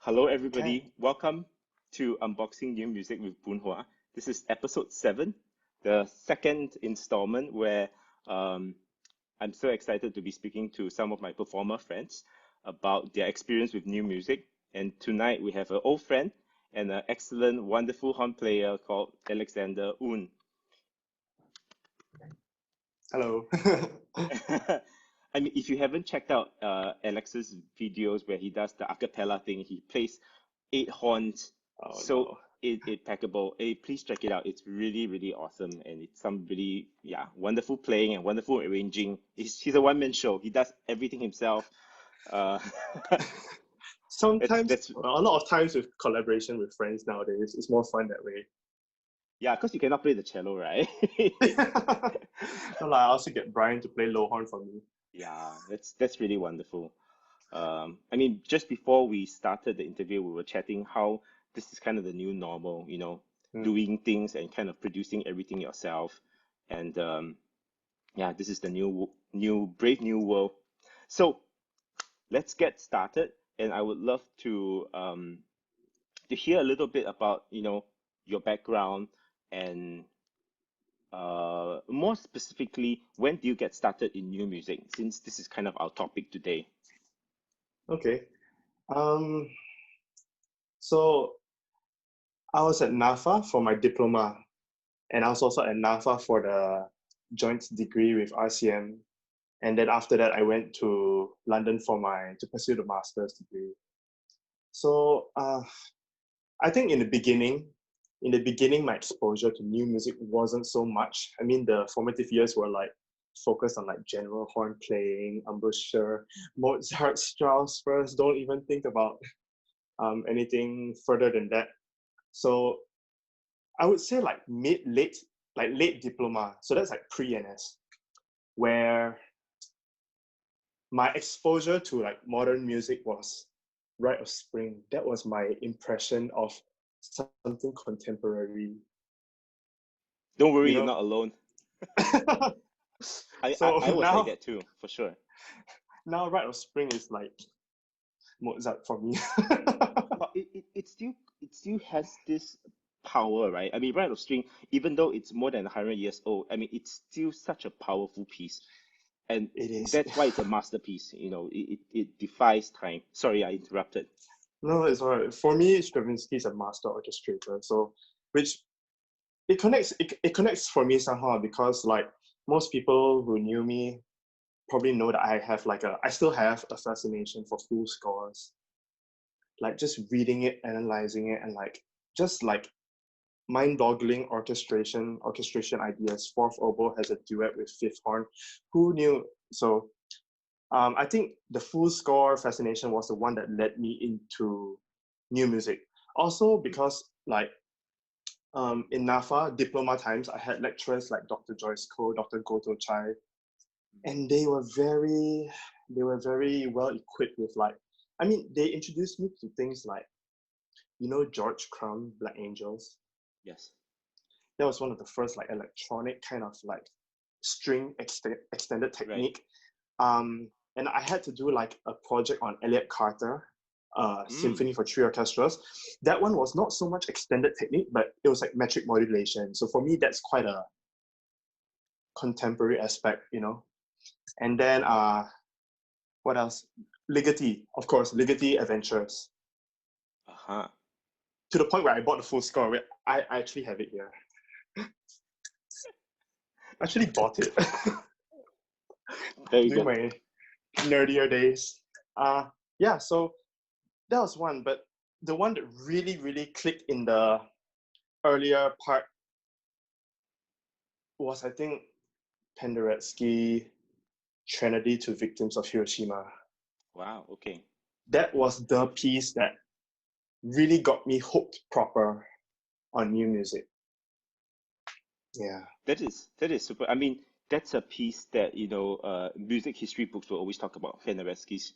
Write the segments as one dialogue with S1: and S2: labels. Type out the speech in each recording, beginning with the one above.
S1: Hello,
S2: Okay.
S1: everybody. Welcome to Unboxing New Music with Boon Hua. This is episode 7, the second installment where um, I'm so excited to be speaking to some of my performer friends about their experience with new music. And tonight we have an old friend and an excellent, wonderful horn player called Alexander Un.
S2: Hello.
S1: I mean, if you haven't checked out Alex's videos where he does the a cappella thing, he plays 8 horns,
S2: Oh
S1: so
S2: no.
S1: impeccable. Please check it out. It's really, really awesome, and it's some really, yeah, wonderful playing and wonderful arranging. He's a one-man show. He does everything himself. Uh, that's
S2: Sometimes,
S1: that's
S2: a lot of times with collaboration with friends nowadays, it's more fun that way.
S1: yeah, because you cannot play the cello, right?
S2: No, like, I also get Brian to play low horn for me.
S1: Yeah, that's really wonderful. I mean, just before we started the interview, we were chatting how this is kind of the new normal,
S2: Hmm.
S1: doing things and kind of producing everything yourself. And yeah, this is the brave new world. So let's get started. And I would love to hear a little bit about, your background and more specifically, when do you get started in new music? Since this is kind of our topic today.
S2: Okay. Um, so I was at NAFA for my diploma, and I was also at NAFA for the joint degree with RCM. And then after that, I went to London for to pursue the master's degree. So I think in the beginning, my exposure to new music wasn't so much. I mean, the formative years were like focused on like general horn playing, embouchure, Mozart, Strauss first. Don't even think about anything further than that. So I would say like late diploma. So that's like pre-NS, where my exposure to like modern music was Rite of Spring. That was my impression of something contemporary.
S1: Don't worry,
S2: You
S1: you're
S2: know,
S1: not alone. I, I,
S2: so
S1: I was like
S2: now
S1: that too, for sure.
S2: now Rite of Spring is like Mozart for me.
S1: But it still has this power, right? I mean, Rite of String, even though it's more than 100 years old, I mean, it's still such a powerful piece. And
S2: It is.
S1: that's why it's a masterpiece, it defies time. Sorry, I interrupted.
S2: No, it's all right. For me, Stravinsky is a master orchestrator. So which it connects for me somehow because like most people who knew me probably know that I still have a fascination for full scores. Like just reading it, analyzing it, and like just like mind-boggling orchestration ideas. Fourth oboe has a duet with fifth horn. Who knew? So I think the full score fascination was the one that led me into new music. Also because like in NAFA diploma times, I had lecturers like Dr. Joyce Koh, Dr. Goto Chai, and they were very well equipped with like, I mean, they introduced me to things like, George Crumb, Black Angels.
S1: Yes.
S2: That was one of the first like electronic kind of like extended
S1: Right.
S2: technique. And I had to do like a project on Elliott Carter,
S1: Mm.
S2: Symphony for Three Orchestras. That one was not so much extended technique, but it was like metric modulation. So for me, that's quite a contemporary aspect. And then what else? Ligeti, of course, Ligeti Adventures.
S1: Uh-huh.
S2: To the point where I bought the full score. I actually have it here. I actually bought it
S1: Very
S2: during
S1: good.
S2: my nerdier days. Uh, yeah, so that was one, but the one that really, really clicked in the earlier part was, I think, Penderecki, Trinity to Victims of Hiroshima.
S1: Wow, okay.
S2: That was the piece that really got me hooked proper on new music. Yeah.
S1: That is super. I mean, that's a piece that, music history books will always talk about Penderecki's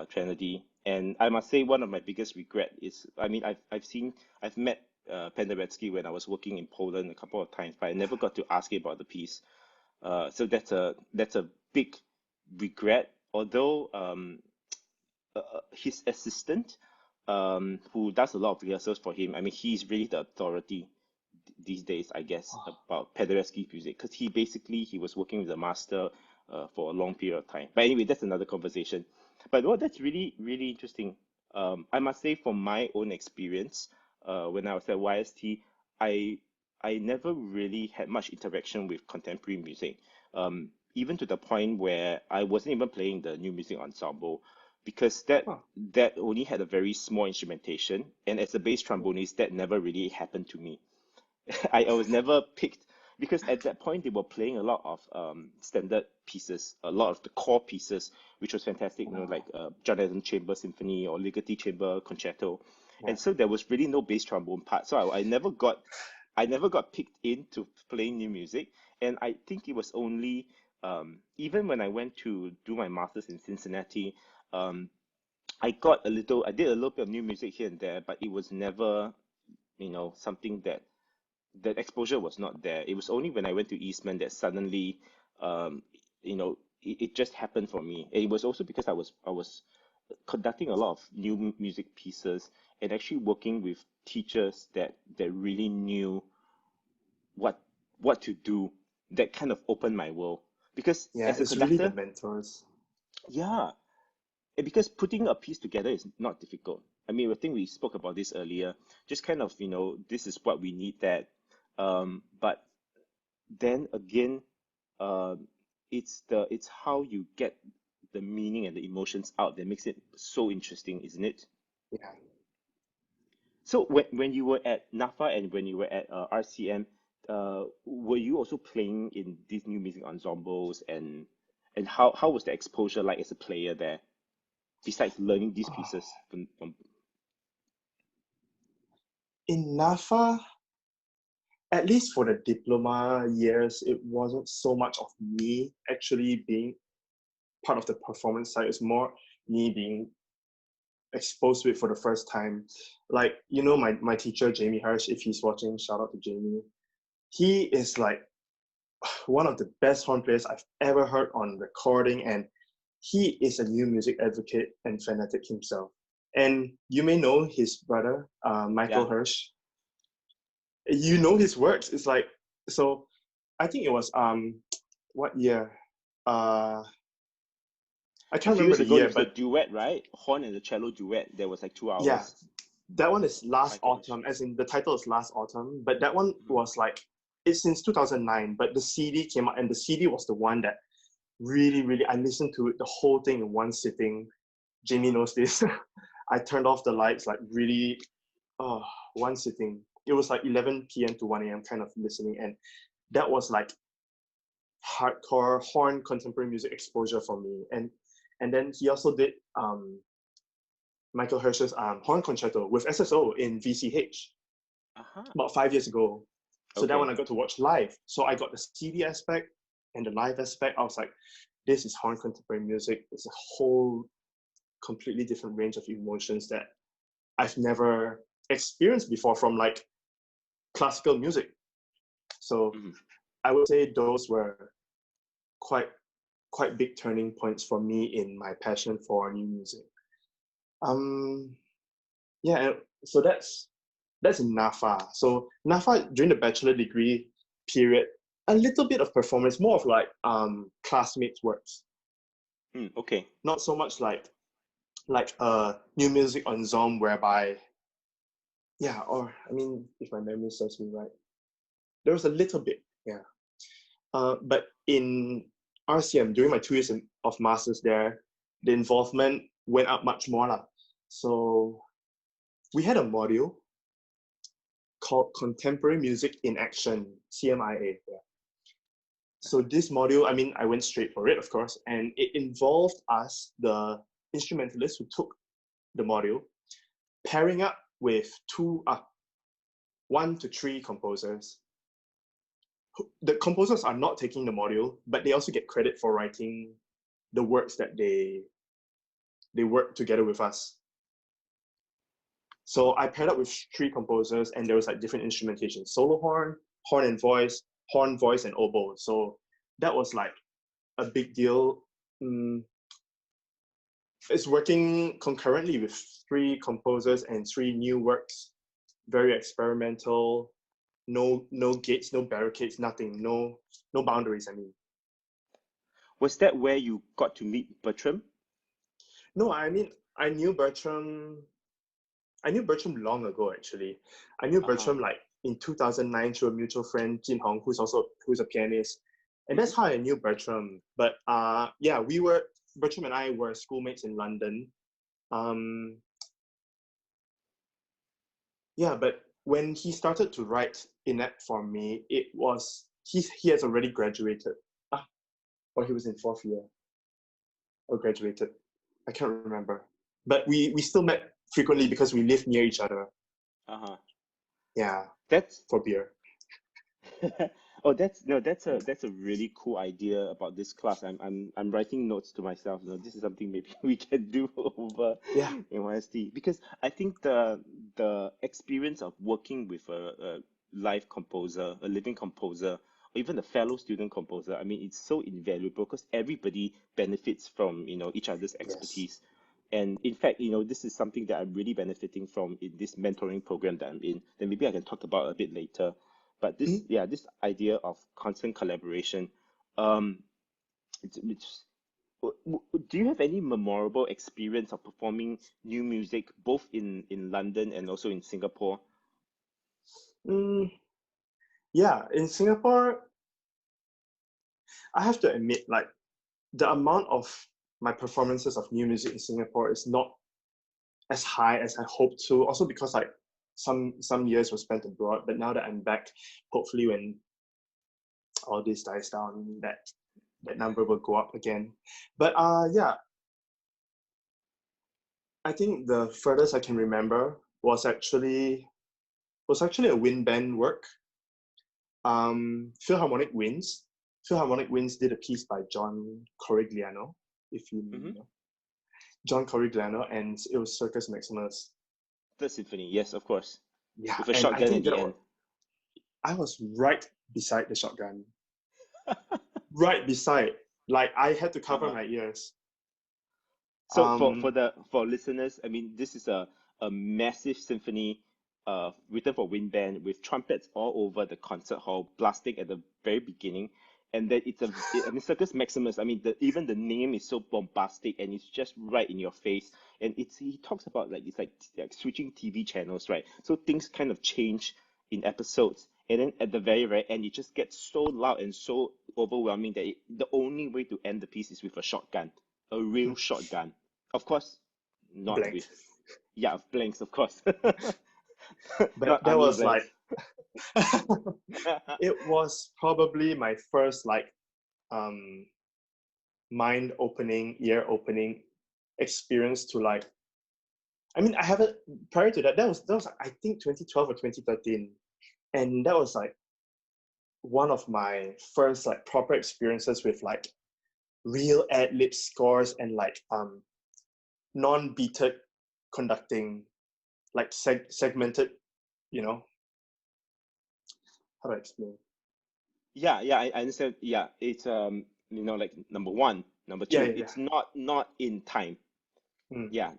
S1: Trinity. And I must say one of my biggest regret is, I mean, I've met Penderecki when I was working in Poland a couple of times, but I never got to ask him about the piece. So that's a big regret. Although his assistant who does a lot of rehearsals for him. I mean, he's really the authority these days, I guess, about Paderewski's music, because he was working with the master for a long period of time. But anyway, that's another conversation. But that's really, really interesting. I must say, from my own experience, when I was at YST, I I never really had much interaction with contemporary music, even to the point where I wasn't even playing the new music ensemble because
S2: Huh.
S1: that only had a very small instrumentation, and as a bass trombonist, that never really happened to me. I was never picked because at that point they were playing a lot of standard pieces, a lot of the core pieces, which was fantastic, like John Adams Chamber Symphony or Ligeti Chamber Concerto,
S2: Yeah.
S1: and so there was really no bass trombone part. So I never got picked into playing new music, and I think it was only even when I went to do my masters in Cincinnati, um, I did a little bit of new music here and there, but it was never, something that exposure was not there. It was only when I went to Eastman that suddenly, it just happened for me. And it was also because I was conducting a lot of new music pieces and actually working with teachers that really knew what what to do. That kind of opened my world because
S2: Yeah,
S1: as a
S2: it's really the
S1: conductor,
S2: mentors.
S1: yeah, and because putting a piece together is not difficult. I mean, I think we spoke about this earlier. Just kind of, this is what we need that. But then again, um, it's how you get the meaning and the emotions out that makes it so interesting, isn't it?
S2: Yeah.
S1: So when you were at NAFA and when you were at RCM, were you also playing in these new music ensembles and how was the exposure like as a player there, besides learning these pieces from
S2: In NAFA, at least for the diploma years, it wasn't so much of me actually being part of the performance side. It's more me being exposed to it for the first time. Like, my teacher, Jamie Harsh, if he's watching, shout out to Jamie. He is like one of the best horn players I've ever heard on recording, and he is a new music advocate and fanatic himself. And you may know his brother, Michael
S1: yeah.
S2: Hirsch. You know his works. It's like, so I think it was what year? Uh I
S1: A
S2: can't
S1: few
S2: remember
S1: years
S2: the
S1: ago, it
S2: year,
S1: was the
S2: but
S1: duet, right? Horn and the cello duet. There was like two
S2: yeah,
S1: hours.
S2: that one is last
S1: Michael Hirsch.
S2: autumn, as in the title is last autumn, but that one
S1: Mhm.
S2: was like, it's since 2009, but the CD came out, and the CD was the one that really, really, I listened to it, the whole thing in one sitting. Jamie knows this. I turned off the lights, like really, oh, one sitting. It was like 11 p.m. to 1 a.m. kind of listening, and that was like hardcore horn contemporary music exposure for me. And then he also did Michael Hirsch's horn concerto with SSO in VCH
S1: Uh-huh.
S2: about 5 years ago. So that one
S1: Okay.
S2: I got to watch live. So I got the CD aspect and the live aspect. I was like, this is horn contemporary music. It's a whole completely different range of emotions that I've never experienced before from like classical music. So
S1: Mhm.
S2: I would say those were quite quite big turning points for me in my passion for new music. Um, yeah, so that's in NAFA. So NAFA during the bachelor degree period, a little bit of performance, more of like classmates' works,
S1: Okay.
S2: not so much like a new music ensemble whereby, yeah, or I mean, if my memory serves me right, there was a little bit, yeah. But in RCM during my 2 years of masters there, the involvement went up much more lah. So we had a module called Contemporary Music in Action, CMIA. Yeah. So this module, I mean, I went straight for it, of course, and it involved us, the instrumentalists who took the module, pairing up with 1 to 3 composers. The composers are not taking the module, but they also get credit for writing the works that they work together with us. So I paired up with 3 composers, and there was like different instrumentation: solo horn, horn, voice, and oboe. So that was like a big deal. it's working concurrently with three composers and three new works. Very experimental. No gates, no barricades, nothing. No boundaries. I mean,
S1: Was that where you got to meet Bertram?
S2: no. I mean, I knew Bertram. I knew Bertram long ago. Actually, I knew
S1: Uh-huh.
S2: Bertram like in 2009 through a mutual friend, Jin Hong, who's a pianist, and that's how I knew Bertram. But yeah, Bertram and I were schoolmates in London. Um, yeah, but when he started to write inept for me, it was he has already graduated, or he was in fourth year or graduated. I can't remember. But we still met frequently because we lived near each other.
S1: Uh-huh.
S2: Yeah,
S1: That's
S2: for beer.
S1: oh, that's a really cool idea about this class. I'm writing notes to myself. This is something maybe we can do over
S2: Yeah.
S1: in YST, because I think the experience of working with a live composer, a living composer, or even a fellow student composer, I mean, it's so invaluable because everybody benefits from each other's
S2: Yes.
S1: expertise. And in fact, this is something that I'm really benefiting from in this mentoring program that I'm in. Then maybe I can talk about a bit later. But
S2: Mm.
S1: this idea of constant collaboration, um, it's, do you have any memorable experience of performing new music both in London and also in Singapore?
S2: Mm, yeah, in Singapore, I have to admit, like the amount of my performances of new music in Singapore is not as high as I hoped to. Also because like some years were spent abroad, but now that I'm back, hopefully when all this dies down, that number will go up again. But yeah, I think the furthest I can remember was actually a wind band work. Philharmonic Winds. Philharmonic Winds did a piece by John Corigliano, if you
S1: Hmm.
S2: know. John Corigliano, and it was Circus Maximus.
S1: Third Symphony, yes, of course,
S2: Yeah,
S1: with a
S2: and I
S1: shotgun at
S2: think
S1: the end.
S2: I was right beside the shotgun, right beside. Like I had to cover
S1: Uh-huh.
S2: my ears.
S1: So
S2: Um,
S1: for listeners, I mean, this is a massive symphony written for wind band with trumpets all over the concert hall blasting at the very beginning. And then I mean, Circus Maximus, I mean, even the name is so bombastic and it's just right in your face. And he talks about like it's like switching TV channels, right? So things kind of change in episodes. And then at the very, very end, it just gets so loud and so overwhelming that the only way to end the piece is with a shotgun, a real shotgun. Of course, not
S2: blank.
S1: with, yeah, blanks, of course.
S2: But
S1: Not
S2: that
S1: army
S2: was like,
S1: blanks.
S2: it was probably my first like um mind opening, ear opening experience to like. I mean, I haven't prior to that. That was like, I think 2012 or 2013, and that was like one of my first like proper experiences with like real ad lib scores and like non-beated conducting, like segmented, you know, how do I explain?
S1: Yeah, I understand. Yeah, it's like number one, number
S2: Yeah,
S1: two,
S2: yeah, yeah.
S1: it's not in time.
S2: Mm.
S1: Yeah,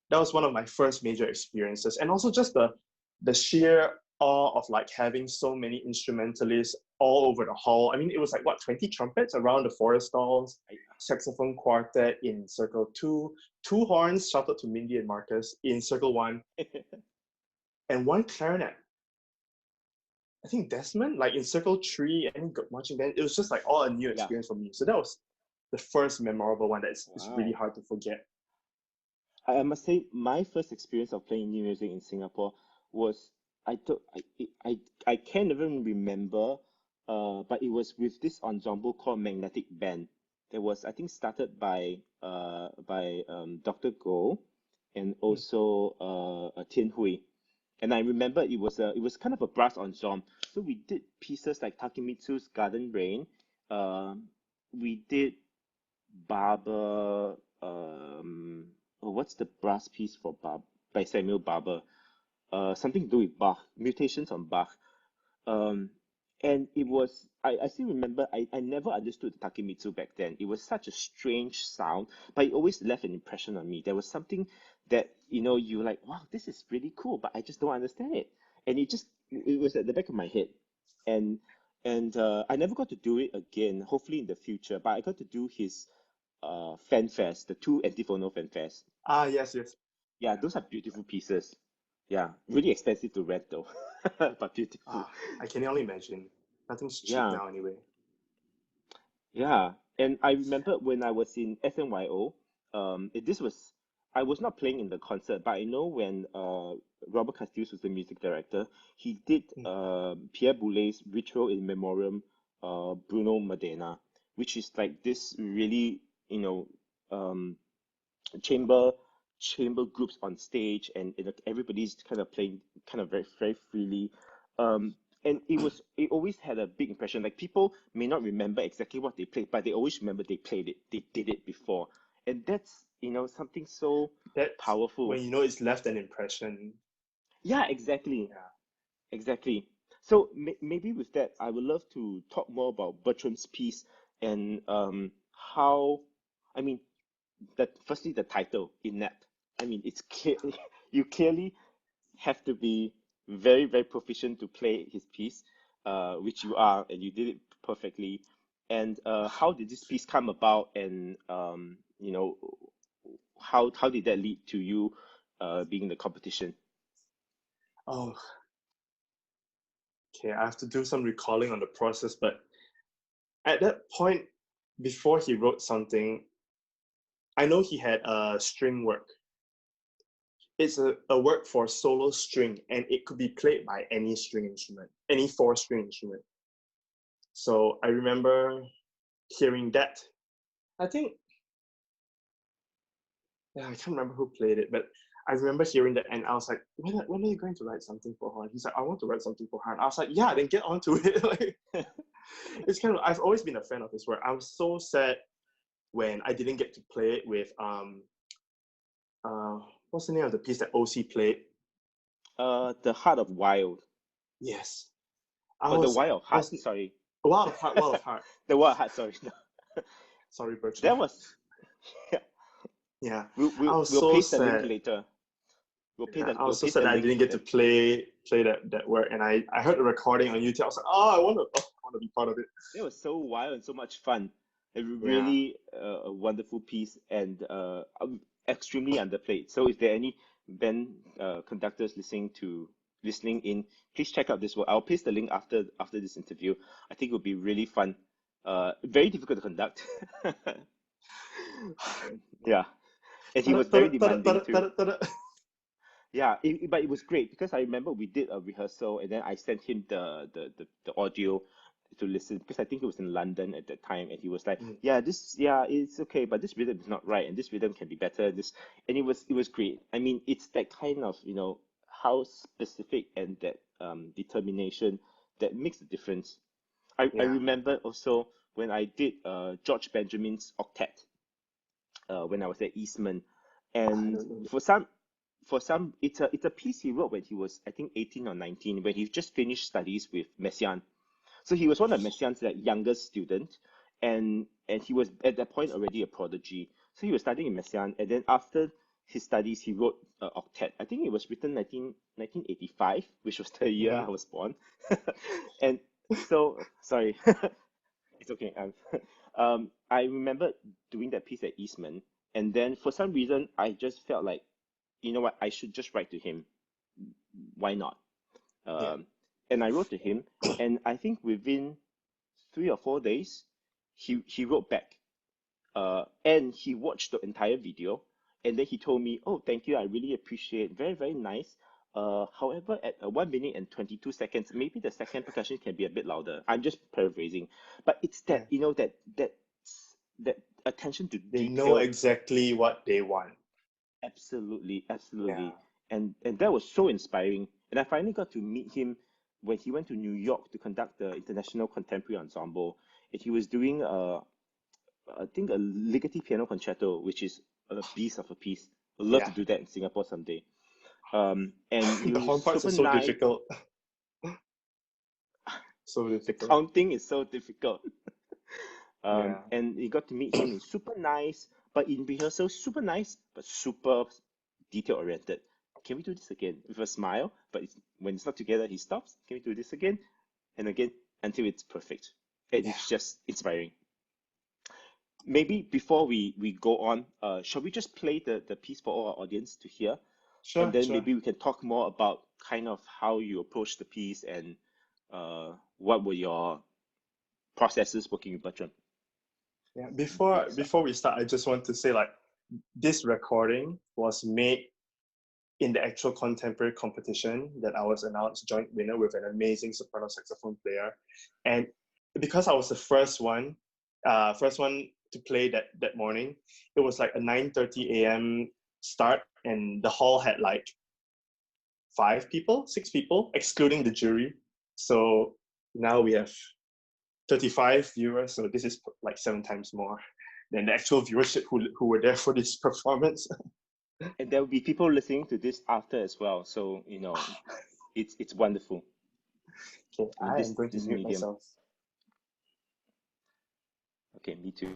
S2: That was one of my first major experiences, and also just the sheer awe of like having so many instrumentalists all over the hall. I mean, it was like what, 20 trumpets around the forest stalls,
S1: I,
S2: saxophone quartet in circle two, two horns, shout out to Mindy and Marcus in circle one, and one clarinet. I think Desmond, like in circle three, and marching band. It was just like all a new
S1: yeah.
S2: experience for me. So that was the first memorable one it's really
S1: Wow.
S2: hard to forget.
S1: I must say, my first experience of playing new music in Singapore was I don't I can't even remember, but it was with this ensemble called Magnetic Band. That was, I think, started by Dr. Goh and
S2: Mm.
S1: also Tian Hui. And I remember it was kind of a brass ensemble. So we did pieces like Takemitsu's Garden Rain. We did Barber. What's the brass piece for by Samuel Barber? Something to do with Bach, mutations on Bach. Um, And it was, I still remember, I never understood Takemitsu back then. It was such a strange sound, but it always left an impression on me. There was something that, you like, wow, this is really cool, but I just don't understand it. And it was at the back of my head. And I never got to do it again, hopefully in the future, but I got to do his fan fest, the two antiphonal fan fest.
S2: Ah, yes, yes.
S1: Yeah,
S2: Yeah.
S1: those are beautiful pieces. Yeah, really expensive to rent though, but beautiful.
S2: Ah, I can only imagine. Nothing's cheap
S1: Yeah.
S2: now anyway.
S1: Yeah, and I remember when I was in SNYO, I was not playing in the concert, but I know when Robert Castillo was the music director, he did
S2: Mm.
S1: Pierre Boulez's Ritual in Memoriam Bruno Modena, which is like this really, you know, um, chamber groups on stage, and everybody's kind of playing kind of very very freely, and it always had a big impression. Like people may not remember exactly what they played, but they always remember they played it, they did it before, and that's something so
S2: That's
S1: powerful.
S2: when you know it's left an impression.
S1: Yeah, exactly.
S2: Yeah.
S1: Exactly. So maybe with that, I would love to talk more about Bertram's piece, and how, I mean, that firstly the title, inept. I mean, it's clear you clearly have to be very very proficient to play his piece, which you are, and you did it perfectly. And how did this piece come about, and how did that lead to you being in the competition?
S2: Oh, okay. I have to do some recalling on the process, but at that point, before he wrote something, I know he had a string work. It's a work for solo string, and it could be played by any string instrument, any four-string instrument. So I remember hearing that. I think, yeah, I can't remember who played it, but I remember hearing that, and I was like, when are you going to write something for her? And he's like, I want to write something for her. And I was like, yeah, then get onto it. Like, it's kind of, I've always been a fan of his work. I was so sad when I didn't get to play it with uh what's the name of the piece that OC played?
S1: The Heart of Wild,
S2: Yes. I
S1: or the
S2: was
S1: Wild of
S2: I
S1: Heart,
S2: was
S1: sorry.
S2: Wild of Heart, Wild of Heart.
S1: The Wild of Heart, sorry.
S2: Sorry, Bertram.
S1: That was, yeah.
S2: Yeah.
S1: We'll,
S2: I
S1: we'll,
S2: was
S1: we'll
S2: so
S1: paste the link
S2: sad.
S1: later.
S2: Yeah, I
S1: We'll
S2: was so
S1: paste
S2: sad
S1: the
S2: that I
S1: link
S2: didn't
S1: to
S2: get to
S1: that.
S2: play that work, and I heard the recording on YouTube. I was like, oh, I want to be part of it.
S1: That was so wild and so much fun. A
S2: Yeah.
S1: really a wonderful piece, and extremely underplayed. So if there are any band conductors listening in, please check out this work. I'll paste the link after this interview. I think it will be really fun. Very difficult to conduct. Yeah, and he was very demanding too. Yeah, but it was great because I remember we did a rehearsal, and then I sent him the audio to listen, because I think he was in London at that time, and he was like,
S2: Mm,
S1: yeah, it's okay, but this rhythm is not right, and this rhythm can be better. And it was great. I mean, it's that kind of, how specific and that determination that makes the difference. I
S2: yeah.
S1: remember also when I did George Benjamin's octet when I was at Eastman,
S2: I
S1: and
S2: don't know.
S1: for some it's a piece he wrote when he was, I think, 18 or 19, when he just finished studies with Messiaen. So he was one of Messiaen's like youngest student, and he was at that point already a prodigy. So he was studying in Messiaen, and then after his studies he wrote octet. I think it was written 1985, which was the year
S2: Mm-hmm.
S1: I was born. And so sorry. It's okay. I remember doing that piece at Eastman, and then for some reason I just felt like, you know what, I should just write to him. Why not?
S2: Yeah.
S1: Um, and I wrote to him, and I think within 3 or 4 days, he wrote back, and he watched the entire video, and then he told me, "Oh, thank you, I really appreciate, very very nice. However, at 1 minute and 22 seconds, maybe the second percussion can be a bit louder." I'm just paraphrasing, but it's
S2: Yeah.
S1: that attention to
S2: They know
S1: detail.
S2: exactly what they want.
S1: Absolutely,
S2: Yeah.
S1: absolutely. And that was so inspiring. And I finally got to meet him when he went to New York to conduct the International Contemporary Ensemble. And he was doing I think a Ligeti piano concerto, which is a beast of a piece. I'd love to
S2: Yeah.
S1: do that in Singapore someday. And he
S2: The
S1: was
S2: horn parts are
S1: super
S2: so
S1: nice.
S2: difficult. So
S1: The
S2: difficult.
S1: counting is so difficult.
S2: Yeah.
S1: And you got to meet him. He's super nice, but in rehearsal, super nice, but super detail oriented. Can we do this again? With a smile, but when it's not together, he stops. Can we do this again? And again, until it's perfect. And
S2: Yeah.
S1: it's just inspiring. Maybe before we go on, shall we just play the piece for all our audience to hear? And
S2: Sure,
S1: then
S2: sure.
S1: maybe we can talk more about kind of how you approach the piece and what were your processes working with Bertram.
S2: Yeah. Before we start, I just want to say like this recording was made in the actual contemporary competition that I was announced joint winner with an amazing soprano saxophone player. And because I was the first one to play that morning, it was like a 9:30 a.m. start, and the hall had like 6 people, excluding the jury. So now we have 35 viewers, so this is like 7 times more than the actual viewership who were there for this performance.
S1: And there will be people listening to this after as well. So, it's wonderful.
S2: Okay, I am going to
S1: This
S2: mute
S1: medium.
S2: myself.
S1: Okay, me too.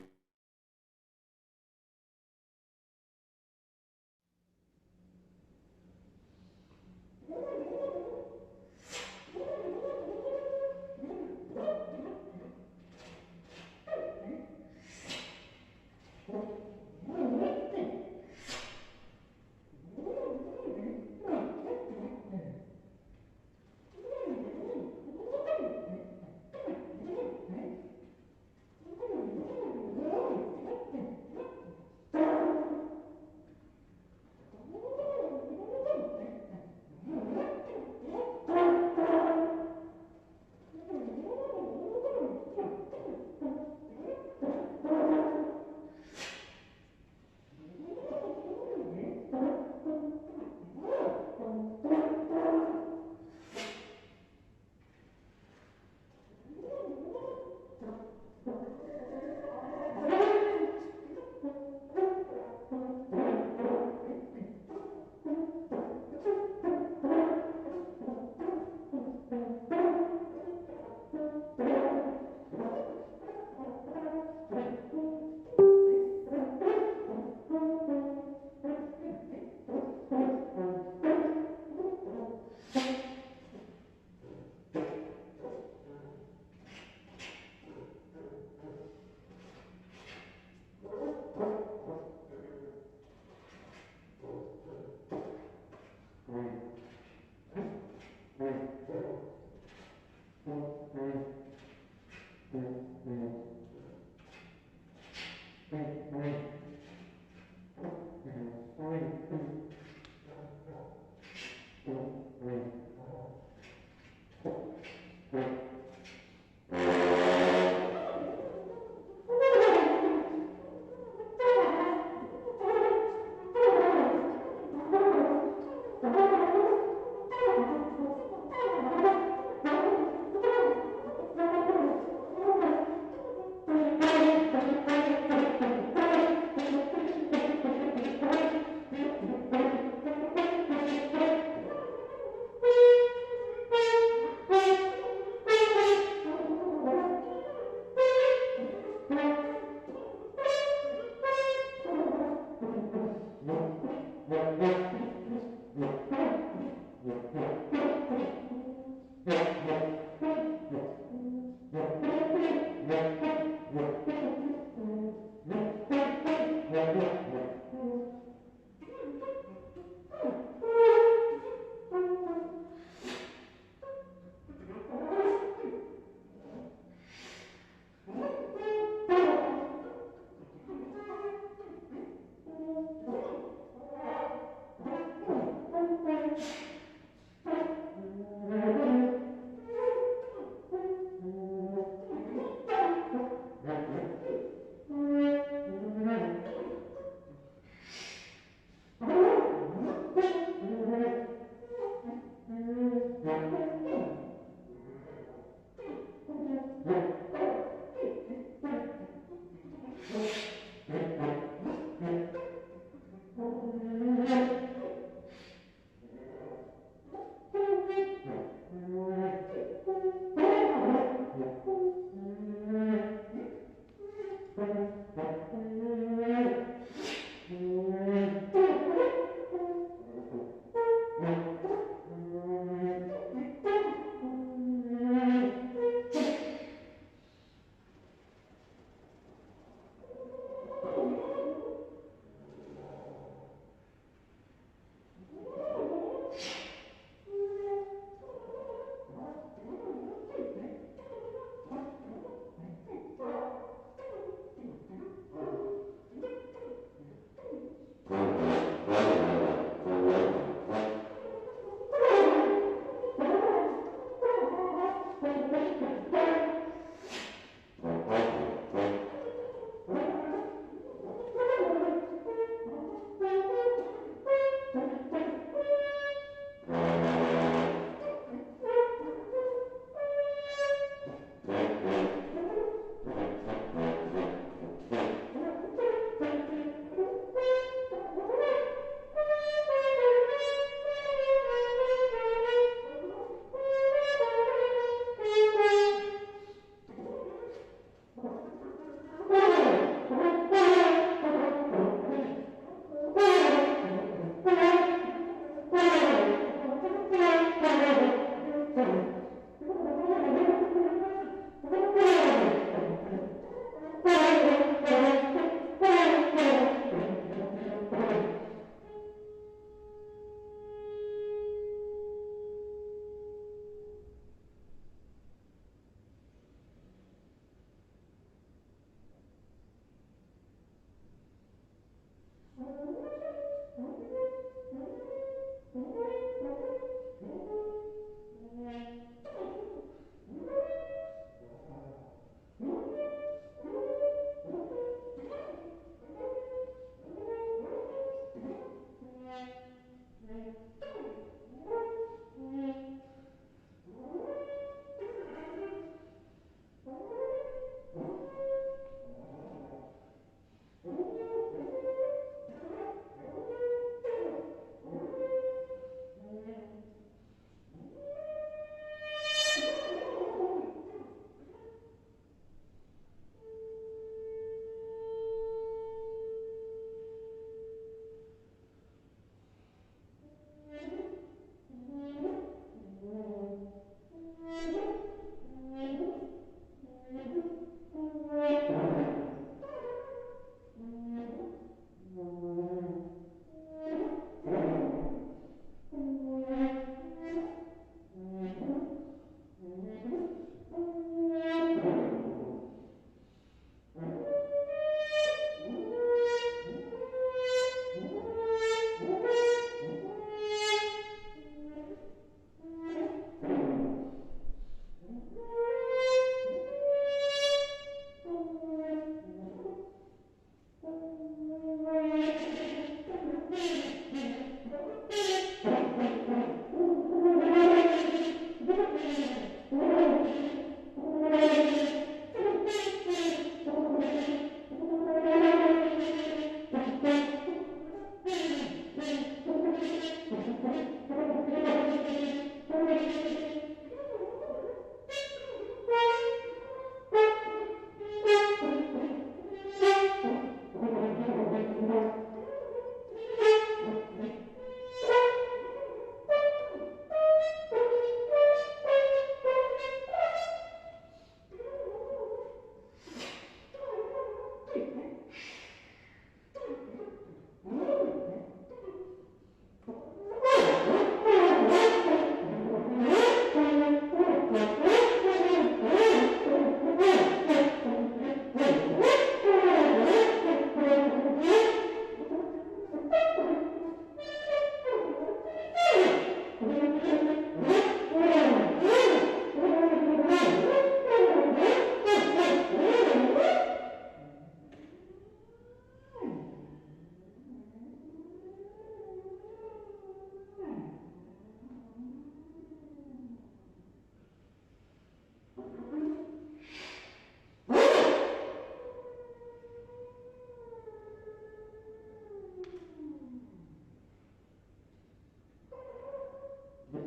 S1: The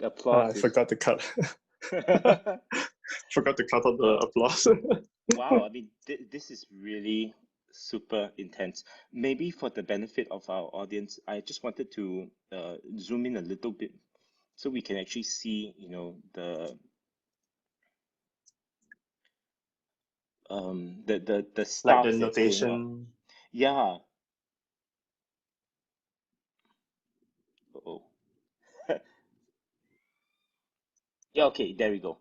S2: I
S1: applause is...
S2: forgot to cut. Forgot to cut out the applause.
S1: Wow, I mean, this is really super intense. Maybe for the benefit of our audience, I just wanted to zoom in a little bit so we can actually see, you know, the
S2: Like
S1: stuff
S2: the
S1: that's going on.
S2: notation.
S1: Yeah. Oh. Yeah, okay, there we go.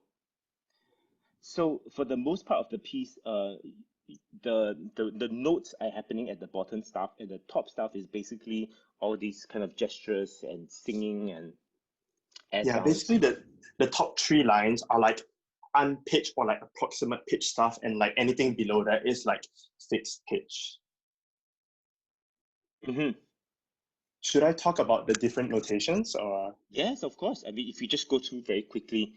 S1: So for the most part of the piece, the notes are happening at the bottom stuff, and the top stuff is basically all these kind of gestures and singing and air
S2: Yeah,
S1: sounds.
S2: basically the top 3 lines are like unpitched or like approximate pitch stuff, and like anything below that is like fixed pitch.
S1: Mm-hmm.
S2: Should I talk about the different notations or?
S1: Yes, of course. I mean, if you just go through very quickly.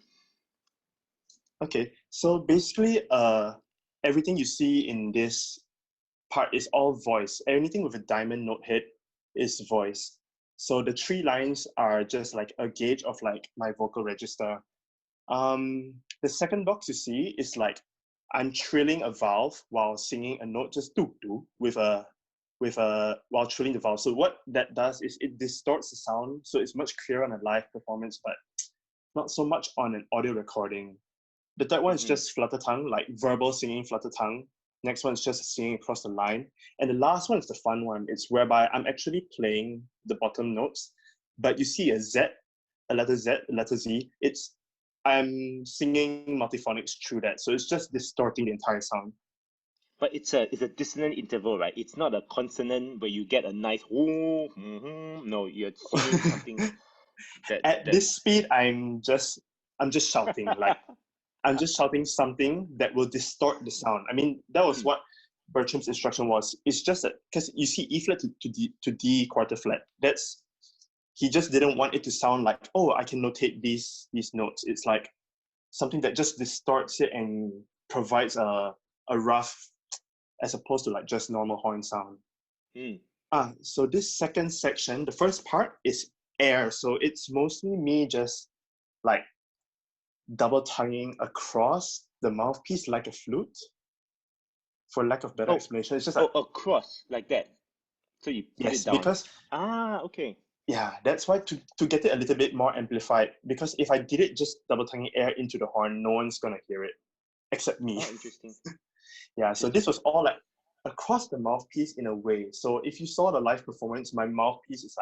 S2: Okay, so basically, everything you see in this part is all voice. Anything with a diamond note head is voice. So the 3 lines are just like a gauge of like my vocal register. The second box you see is like I'm trilling a valve while singing a note, just do do with a while trilling the valve. So what that does is it distorts the sound, so it's much clearer on a live performance, but not so much on an audio recording. The third one is just flutter tongue, like verbal singing flutter tongue. Next one is just singing across the line. And the last one is the fun one. It's whereby I'm actually playing the bottom notes, but you see a Z, a letter Z, a letter Z. I'm singing multiphonics through that. So it's just distorting the entire sound.
S1: But it's a dissonant interval, right? It's not a consonant where you get a nice whoo, no, you're singing something
S2: At this speed, I'm just shouting. Like I'm just shouting something that will distort the sound. I mean, that was what Bertram's instruction was. It's just that because you see E flat to D quarter flat. He just didn't want it to sound like, oh, I can notate these notes. It's like something that just distorts it and provides a rough, as opposed to like just normal horn sound. So this second section, the first part is air. So it's mostly me just like double tonguing across the mouthpiece like a flute. For lack of better explanation, it's just like
S1: across like that. So you put it down.
S2: Because
S1: okay.
S2: Yeah, that's why to get it a little bit more amplified. Because if I did it just double tonguing air into the horn, no one's gonna hear it except me.
S1: Oh, interesting.
S2: Yeah, so this was all like across the mouthpiece in a way. So if you saw the live performance, my mouthpiece is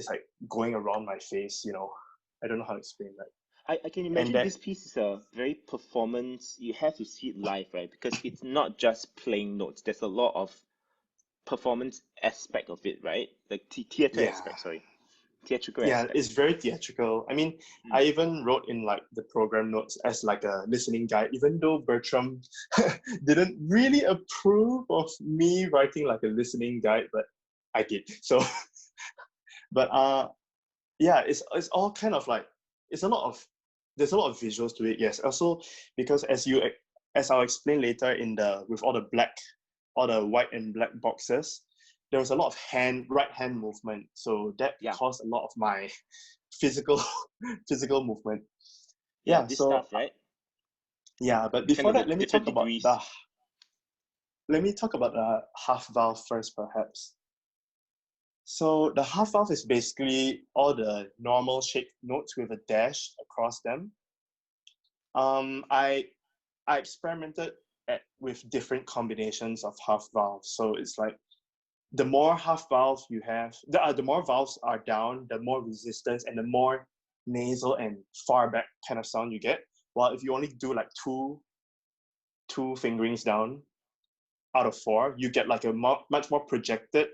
S2: like going around my face. You know, I don't know how to explain that.
S1: I can imagine this piece is a very performance. You have to see it live, right? Because it's not just playing notes. There's a lot of performance aspect of it, right? Like theater aspect, sorry. Theatrical aspect.
S2: Yeah, it's very theatrical. I mean, I even wrote in like the program notes as like a listening guide, even though Bertram didn't really approve of me writing like a listening guide, but I did. So, but yeah, it's all kind of like there's a lot of visuals to it. Yes, also because as I'll explain later with all the white and black boxes, there was a lot of right hand movement. So that caused a lot of my physical movement.
S1: Yeah, this stuff, right?
S2: Yeah, but before that, let me talk about the half valve first, perhaps. So the half valve is basically all the normal shaped notes with a dash across them. I experimented with different combinations of half valves. So it's like the more half valves you have, the more valves are down, the more resistance and the more nasal and far back kind of sound you get. While if you only do like two fingerings down out of four, you get like a much more projected,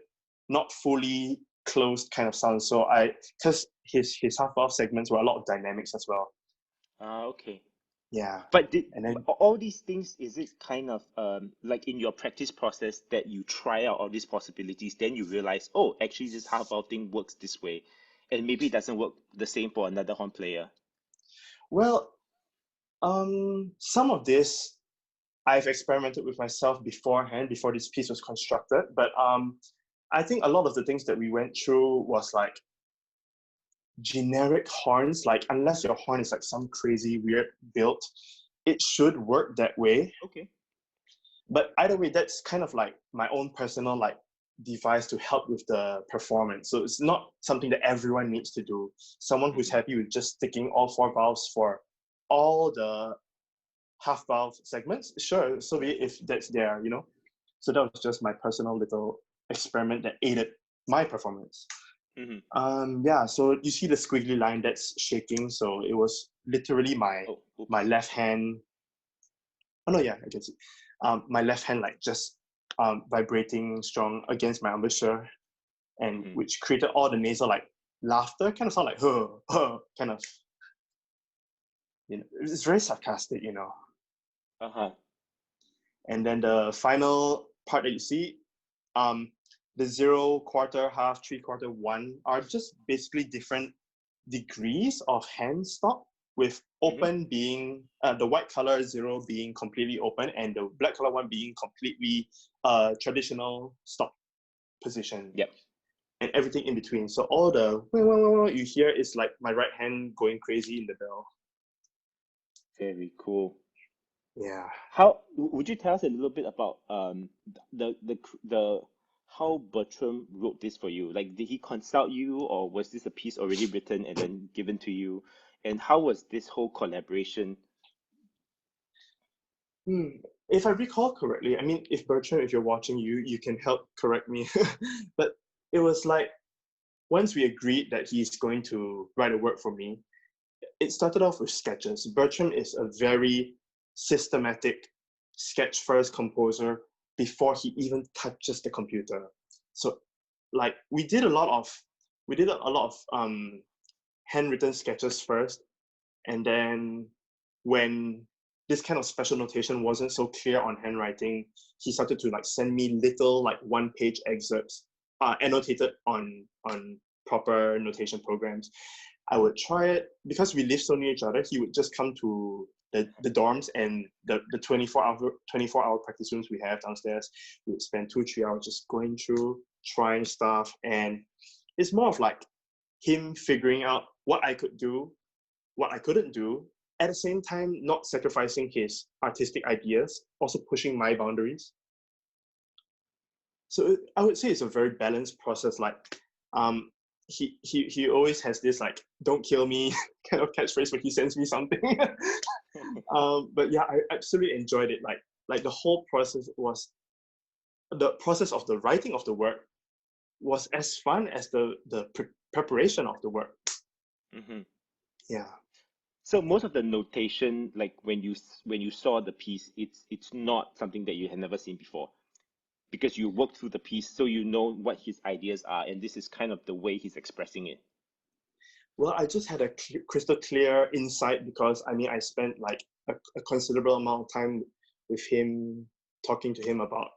S2: not fully closed kind of sound. So because his half valve segments were a lot of dynamics as well.
S1: Okay.
S2: Yeah.
S1: But
S2: And then
S1: all these things, is it kind of like in your practice process that you try out all these possibilities, then you realize, oh, actually this half valve thing works this way, and maybe it doesn't work the same for another horn player?
S2: well, some of this I've experimented with myself beforehand before this piece was constructed, but I think a lot of the things that we went through was like generic horns. Like unless your horn is like some crazy weird build, it should work that way.
S1: Okay.
S2: But either way, that's kind of like my own personal like device to help with the performance. So it's not something that everyone needs to do. Someone who's happy with just sticking all four valves for all the half valve segments, sure, so be it if that's there, you know. So that was just my personal little experiment that aided my performance. Yeah, so you see the squiggly line that's shaking, so it was literally my left hand. Oh no, yeah, I can see. My left hand like just vibrating strong against my embouchure, and which created all the nasal like laughter, kind of sound like kind of. You know, it's very sarcastic, you know. And then the final part that you see, the 0, quarter, half, 3/4, 1 are just basically different degrees of hand stop, with open being the white color 0 being completely open and the black color 1 being completely traditional stop position.
S1: Yep.
S2: And everything in between. So all the you hear is like my right hand going crazy in the bell.
S1: Very cool.
S2: Yeah.
S1: How would you tell us a little bit about the how Bertram wrote this for you? Like, did he consult you, or was this a piece already written and then given to you? And how was this whole collaboration?
S2: If I recall correctly, I mean, if Bertram, if you're watching, you can help correct me. But it was like once we agreed that he's going to write a work for me, it started off with sketches. Bertram is a very systematic sketch first composer before he even touches the computer. So like we did a lot of handwritten sketches first, and then when this kind of special notation wasn't so clear on handwriting, he started to like send me little like one-page excerpts annotated on proper notation programs. I would try it because we live so near each other. He would just come to the dorms and the 24-hour practice rooms we have downstairs. We would spend 2-3 hours just going through, trying stuff, and it's more of like him figuring out what I could do, what I couldn't do, at the same time not sacrificing his artistic ideas, also pushing my boundaries. So I would say it's a very balanced process. Like he always has this like "don't kill me" kind of catchphrase when he sends me something. But yeah, I absolutely enjoyed it. Like the whole process was the process of the writing of the work was as fun as the preparation of the work. Yeah.
S1: So most of the notation, like when you saw the piece, it's not something that you had never seen before, because you worked through the piece, so you know what his ideas are, and this is kind of the way he's expressing it.
S2: Well, I just had a crystal clear insight because I mean I spent like a considerable amount of time with him, talking to him about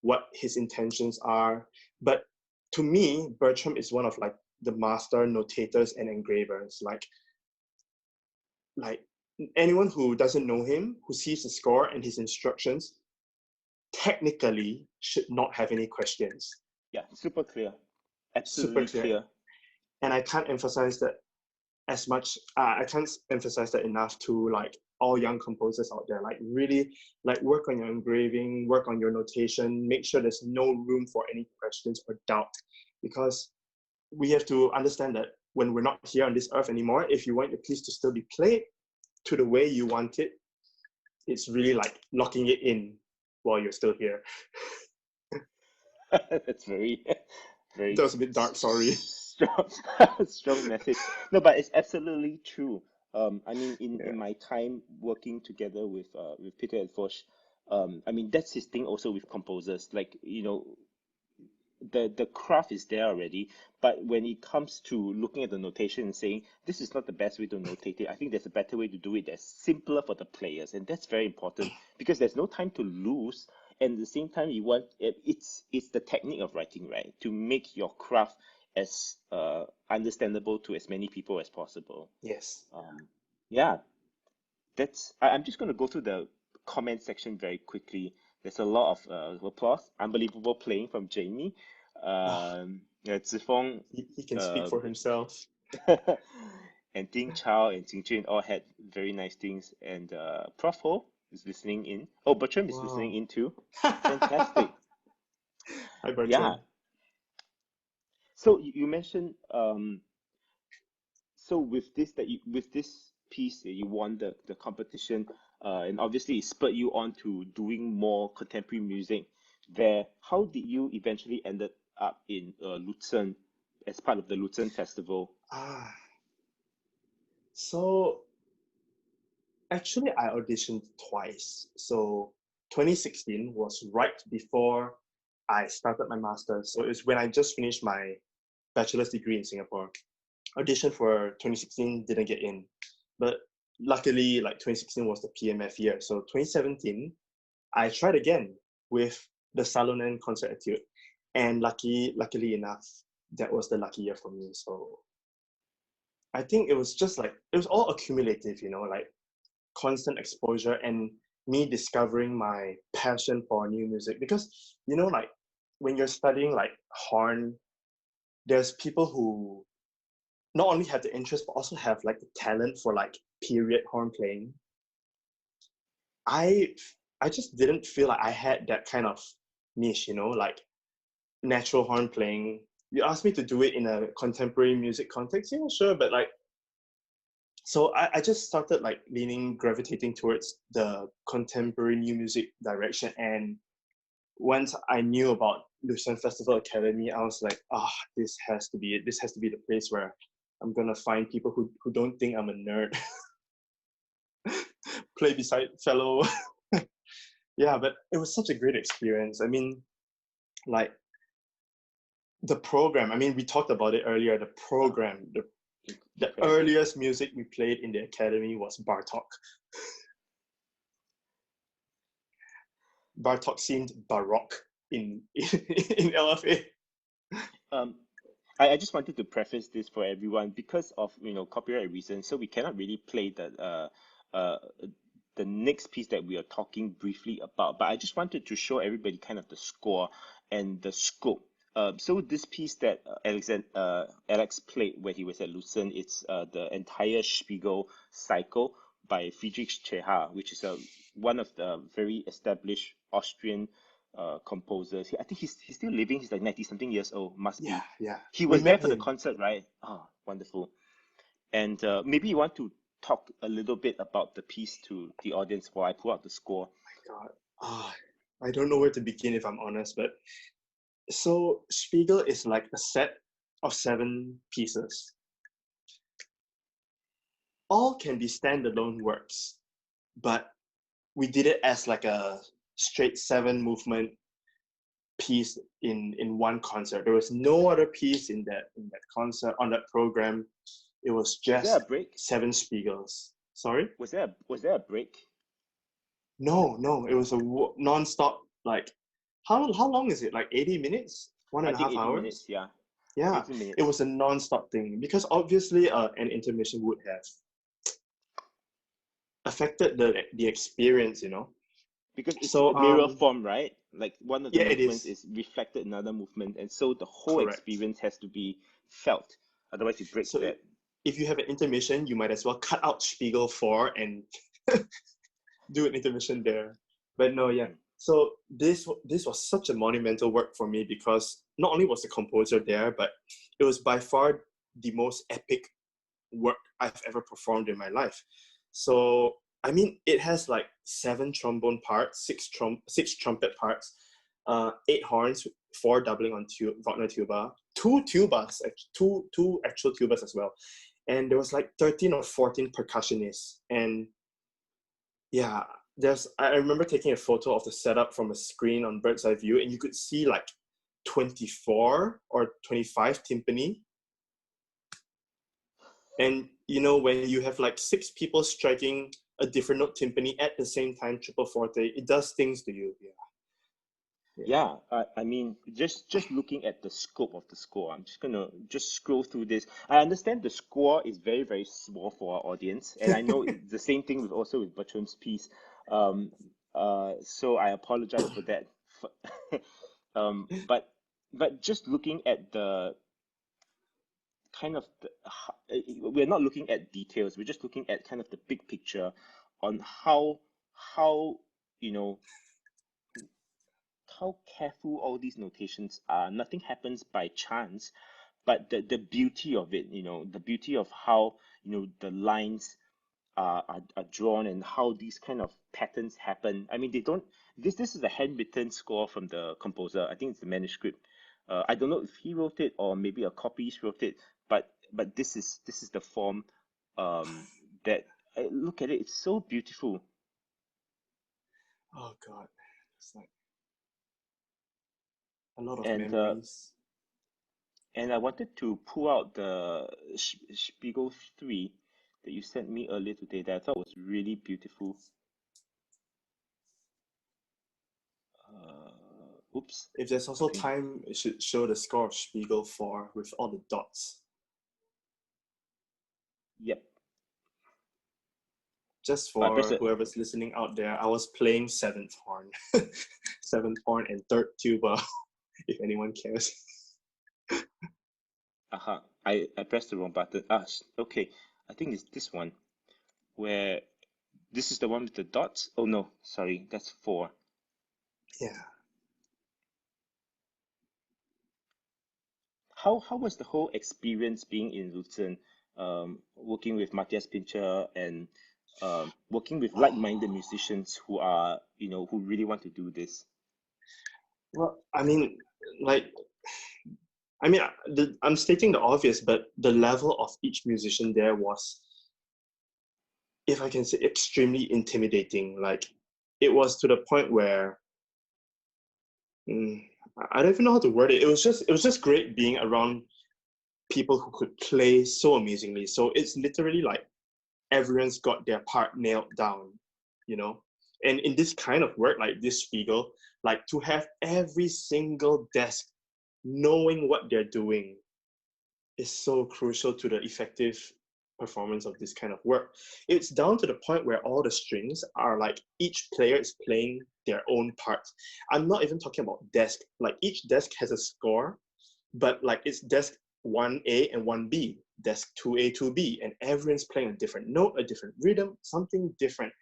S2: what his intentions are. But to me, Bertram is one of like the master notators and engravers. Like anyone who doesn't know him, who sees the score and his instructions, technically should not have any questions.
S1: Yeah, super clear. Absolutely
S2: Super clear. And I can't emphasize that as much. I can't emphasize that enough to like all young composers out there. Like really, like work on your engraving, work on your notation, make sure there's no room for any questions or doubt. because we have to understand that when we're not here on this earth anymore, if you want your piece to still be played to the way you want it, it's really like locking it in while you're still here.
S1: That's very, very
S2: That was a bit dark, sorry.
S1: strong, strong message. No, but it's absolutely true. I mean,
S2: Yeah.
S1: in my time working together with Peter Eötvös, I mean that's his thing also with composers. Like, you know, the craft is there already, but when it comes to looking at the notation and saying this is not the best way to notate it, I think there's a better way to do it that's simpler for the players, and that's very important because there's no time to lose. And at the same time, you want it's the technique of writing, right? To make your craft as understandable to as many people as possible.
S2: Yes.
S1: Yeah, I'm just going to go through the comment section very quickly. There's a lot of applause. Unbelievable playing from Jamie. Yeah, Zifong,
S2: He can speak for himself.
S1: and Ding Chao and Jing Jun all had very nice things. And Prof Ho is listening in. Oh, Bertram is listening in too. Fantastic.
S2: Hi, Bertram.
S1: Yeah. So you mentioned so with this piece you won the competition, and obviously it spurred you on to doing more contemporary music there. How did you eventually ended up in Lucerne as part of the Lucerne Festival?
S2: So actually I auditioned twice. So 2016 was right before I started my master's. So it's when I just finished my bachelor's degree in Singapore. Auditioned for 2016, didn't get in. But luckily, like 2016 was the PMF year. So 2017, I tried again with the Salonen Concert Etude. And luckily enough, that was the lucky year for me. So I think it was just like, it was all accumulative, you know, like constant exposure and me discovering my passion for new music. Because, you know, like when you're studying like horn, there's people who not only have the interest but also have like the talent for like period horn playing. I just didn't feel like I had that kind of niche, you know, like natural horn playing. You asked me to do it in a contemporary music context, yeah, sure, but like, so I just started like gravitating towards the contemporary new music direction. And once I knew about Lucerne Festival Academy, I was like, this has to be it. This has to be the place where I'm gonna find people who don't think I'm a nerd. Play beside fellow. Yeah, but it was such a great experience. I mean, like the program, I mean, we talked about it earlier, the program, the earliest music we played in the academy was Bartok. Bartok seemed baroque in LFA.
S1: I just wanted to preface this for everyone because of copyright reasons, so we cannot really play the next piece that we are talking briefly about. But I just wanted to show everybody kind of the score and the scope. So this piece that Alex played when he was at Lucerne, it's the entire Spiegel cycle by Friedrich Cerha, which is one of the very established Austrian composers. I think he's still living. He's like 90 something years old. Must be.
S2: Yeah.
S1: He was there for the concert, right? Oh, wonderful. And maybe you want to talk a little bit about the piece to the audience while I pull out the score.
S2: Oh my God. I don't know where to begin if I'm honest, but so Spiegel is like a set of 7 pieces. All can be standalone works, but we did it as like a straight 7 movement piece in one concert. There was no other piece in that concert on that program. It was just
S1: there a break?
S2: 7 Spiegels. Sorry?
S1: Was there a break?
S2: No, it was a non-stop. Like how long is it? Like 80 minutes? 1.5 hours?
S1: Minutes, yeah.
S2: Yeah, it was a non-stop thing because obviously an intermission would have affected the experience, you know.
S1: Because it's a mirror form, right? Like one of the movements is reflected in another movement, and so the whole experience has to be felt. Otherwise, it breaks that.
S2: If you have an intermission, you might as well cut out Spiegel 4 and do an intermission there. But no, yeah. So this was such a monumental work for me because not only was the composer there, but it was by far the most epic work I've ever performed in my life. So I mean, it has like 7 trombone parts, 6 trumpet parts, 8 horns, 4 doubling on Wagner tuba, 2 tubas, two actual tubas as well, and there was like 13 or 14 percussionists. And yeah, I remember taking a photo of the setup from a screen on bird's eye view, and you could see like 24 or 25 timpani. And you know, when you have like 6 people striking a different note timpani at the same time, triple forte, it does things to you.
S1: Yeah, I mean, just looking at the scope of the score, I'm just gonna just scroll through this. I understand the score is very, very small for our audience, and I know it's the same thing with also with Bertram's piece. Um, so I apologize for that. But just looking at the kind of we're not looking at details. We're just looking at kind of the big picture on how you know how careful all these notations are. Nothing happens by chance, but the beauty of it, the beauty of how, the lines are drawn and how these kind of patterns happen. I mean, they don't, this is a handwritten score from the composer. I think it's the manuscript. I don't know if he wrote it or maybe a copyist wrote it, but this is the form that look at it. It's so beautiful.
S2: Oh God, it's like a lot of
S1: And
S2: memories.
S1: And I wanted to pull out the Spiegel 3 that you sent me earlier today that I thought was really beautiful. Oops,
S2: If there's
S1: I
S2: also
S1: think,
S2: time, it should show the score of Spiegel 4 with all the dots.
S1: yep.
S2: Just
S1: I pressed
S2: for
S1: it.
S2: whoever's listening out there, I was playing 7th horn, 7th horn and 3rd tuba, if anyone cares.
S1: Aha, I pressed the wrong button. Okay. I think it's this one where this is the one with the dots. Oh no, sorry, that's 4.
S2: Yeah.
S1: How was the whole experience being in Lucerne, working with Matthias Pincher and working with like-minded musicians who are, who really want to do this?
S2: Well, I mean, like, I'm stating the obvious, but the level of each musician there was, if I can say, extremely intimidating. Like, it was to the point where mm, I don't even know how to word it. It was just great being around people who could play so amazingly. So it's literally like everyone's got their part nailed down, you know. And in this kind of work like this Spiegel, like to have every single desk knowing what they're doing is so crucial to the effective performance of this kind of work. It's down to the point where all the strings are like each player is playing their own part. I'm not even talking about desk. Like each desk has a score, but like it's desk 1A and 1B, desk 2A, 2B, and everyone's playing a different note, a different rhythm, something different.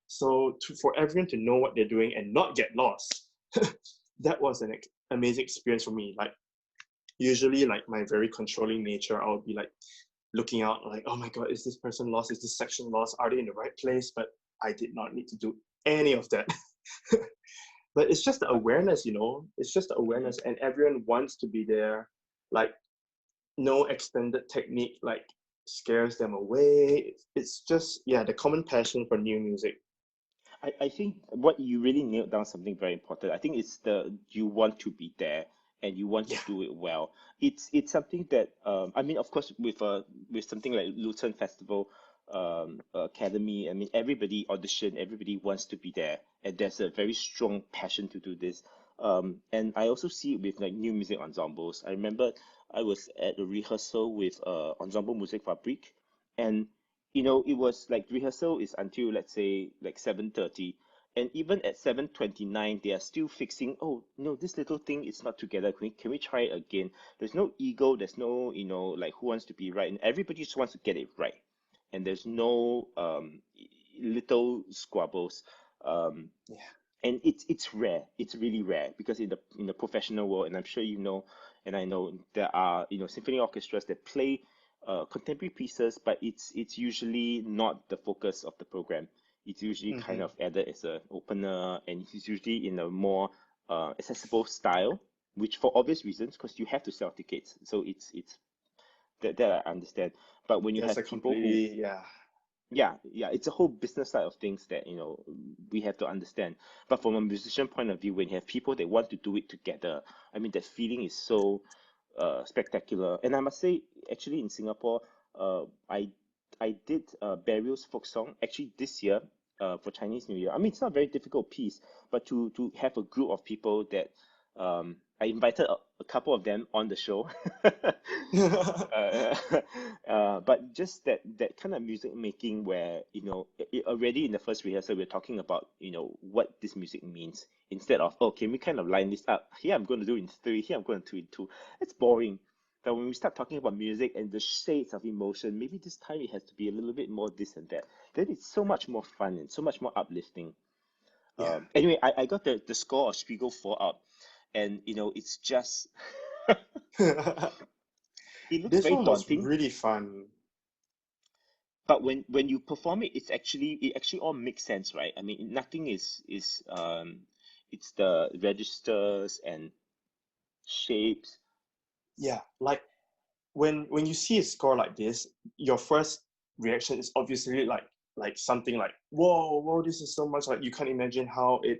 S2: So for everyone to know what they're doing and not get lost, that was an amazing experience for me. Like usually like my very controlling nature, I'll be like looking out like, oh my God, is this person lost? Is this section lost? Are they in the right place? But I did not need to do any of that. But it's just the
S1: Uh,
S2: awareness, it's just the
S1: mhm.
S2: awareness, and everyone wants to be there. Like no extended technique like scares them away. It's just, yeah, the common passion for new music.
S1: I think what you really nailed down something very important. I think it's the you want to be there and you want to
S2: Yeah.
S1: do it well. It's something that I mean, of course, with something like Lucerne Festival Academy. I mean, everybody audition, everybody wants to be there, and there's a very strong passion to do this. And I also see it with like new music ensembles. I remember I was at a rehearsal with Ensemble Musique Fabrique, and it was like rehearsal is until let's say like 7:30, and even at 7:29 they are still fixing. Oh no, this little thing is not together. Can we try it again? There's no ego. There's no like who wants to be right, and everybody just wants to get it right. And there's no little squabbles. Um,
S2: Yeah.
S1: and it's rare. It's really rare because in the professional world, and I'm sure you know, and I know there are symphony orchestras that play contemporary pieces, but it's usually not the focus of the program. It's usually kind
S2: Mm-hmm.
S1: of added as an opener, and it's usually in a more accessible style, which for obvious reasons, because you have to sell tickets. So it's that I understand. But when you
S2: Yes, I
S1: have people who
S2: completely, yeah.
S1: yeah, it's a whole business side of things that we have to understand. But from a musician point of view, when you have people that want to do it together, I mean that feeling is so spectacular. And I must say, actually in Singapore, I did Burial's folk song actually this year for Chinese New Year. I mean it's not a very difficult piece, but to have a group of people that I invited a couple of them on the show. uh, but just that kind of music making where already in the first rehearsal we're talking about what this music means instead of, oh, can we kind of line this up, here I'm going to do it in three, here I'm going to do it in two. It's boring. But when we start talking about music and the shades of emotion, maybe this time it has to be a little bit more this and that, then it's so much more fun and so much more uplifting.
S2: Yeah.
S1: Anyway, I got the score of Spiegel 4 out, and it's just it looks
S2: This
S1: very
S2: one was
S1: daunting,
S2: really fun.
S1: but when you perform it, it actually all makes sense, right? I mean, nothing is it's the registers and shapes.
S2: Yeah, like when you see a score like this, your first reaction is obviously like something like, whoa, this is so much, like you can't imagine how it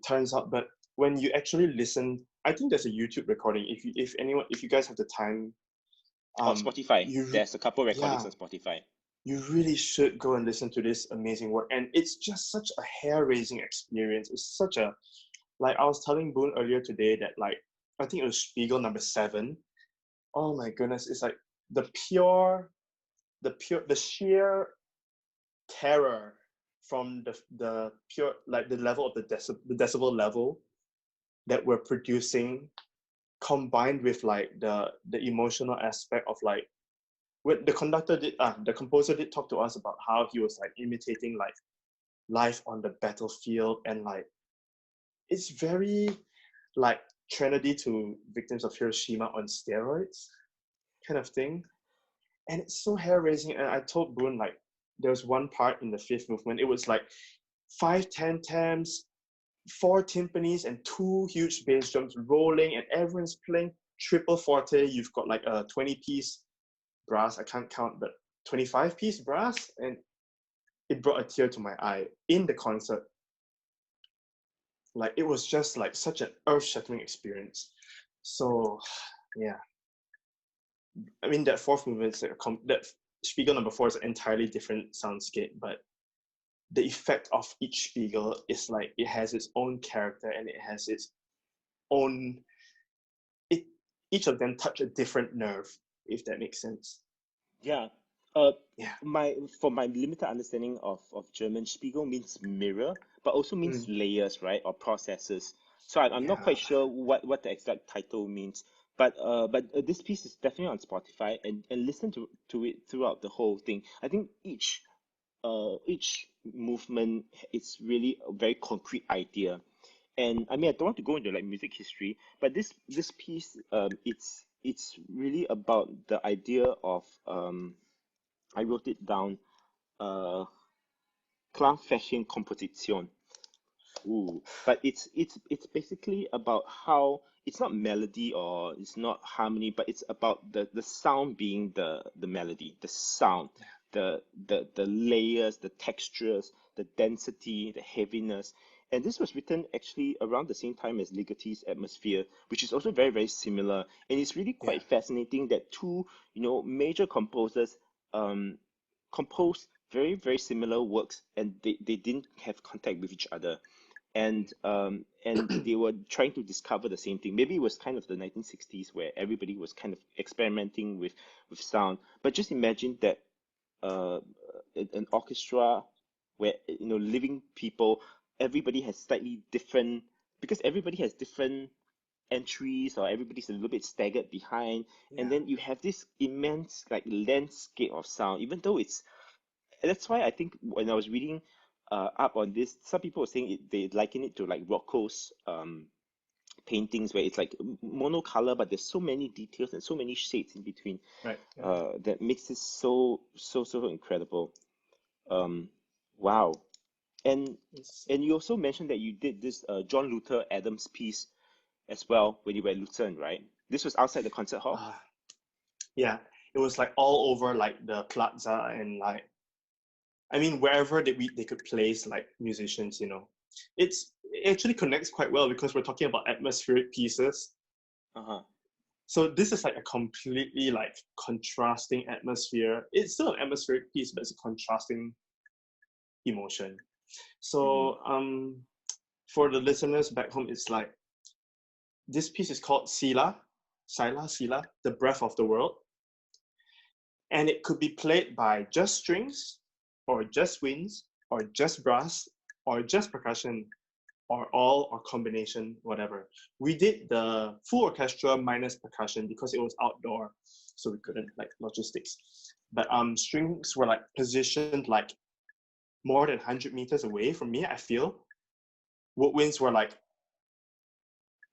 S2: turns out. But when you actually listen, I think there's a YouTube recording. If you guys have the time,
S1: On Spotify,
S2: you
S1: there's a couple recordings
S2: yeah,
S1: on Spotify.
S2: you really should go and listen to this amazing work. And it's just such a hair-raising experience. It's such a, like I was telling Boon earlier today that, like, I think it was Spiegel number 7. Oh my goodness, it's like the pure, the sheer terror from the pure, like the level of the decibel level that we're producing, combined with like the emotional aspect of like, when the composer did talk to us about how he was like imitating like life on the battlefield, and like it's very like Trinity to Victims of Hiroshima on steroids kind of thing. And it's so hair raising. And I told Boon, like, there was one part in the fifth movement, it was like 5 10 4 timpanis and 2 huge bass drums rolling, and everyone's playing triple forte. You've got like a 20-piece brass, I can't count, but 25-piece brass, and it brought a tear to my eye in the concert. Like, it was just like such an earth-shattering experience. So yeah, I mean, that fourth movement is like that Spiegel number 4 is an entirely different soundscape, but the effect of each Spiegel is like it has its own character, and it has its own, it each of them touch a different nerve, if that makes sense.
S1: Yeah. Uh,
S2: Yeah.
S1: for my limited understanding of German, Spiegel means mirror, but also means
S2: Mm,
S1: layers, right? Or processes. So I'm not
S2: yeah.
S1: quite sure what the exact title means. But this piece is definitely on Spotify, and listen to it throughout the whole thing. I think each movement is really a very concrete idea. And I mean, I don't want to go into like music history, but this piece, it's really about the idea of I wrote it down, uh, Klangflächenkomposition. Ooh, but it's basically about how it's not melody or it's not harmony, but it's about the sound being the melody, the sound, the layers, the textures, the density, the heaviness. And this was written actually around the same time as Ligoti's Atmosphere, which is also very, very similar. And it's really
S2: Yeah.
S1: quite fascinating that two, major composers um composed very, very similar works, and they didn't have contact with each other, and they were trying to discover the same thing. Maybe it was kind of the 1960s where everybody was kind of experimenting with sound. But just imagine that uh, an orchestra where living people, everybody has slightly different, because everybody has different entries, or everybody's a little bit staggered behind, and
S2: Yeah.
S1: then you have this immense like landscape of sound, even though it's that's why I think when I was reading up on this. Some people are saying they liken it to like Rocco's paintings, where it's like monocolor, but there's so many details and so many shades in between.
S2: Right. Yeah.
S1: That makes it so incredible. Wow. And you also mentioned that you did this John Luther Adams piece as well when you were at Lucerne, right? This was outside the concert hall.
S2: Yeah, it was like all over like the plaza and like, I mean, wherever they could place like musicians, you know. It actually connects quite well because we're talking about atmospheric pieces. So this is like a completely like contrasting atmosphere. It's still an atmospheric piece, but it's a contrasting emotion. So for the listeners back home, it's like this piece is called Sila, the breath of the world. And it could be played by just strings, or just winds, or just brass, or just percussion, or all, or combination, whatever. We did the full orchestra minus percussion because it was outdoor, so we couldn't, like, logistics. But strings were like positioned like more than 100 meters away from me, I feel. Woodwinds were like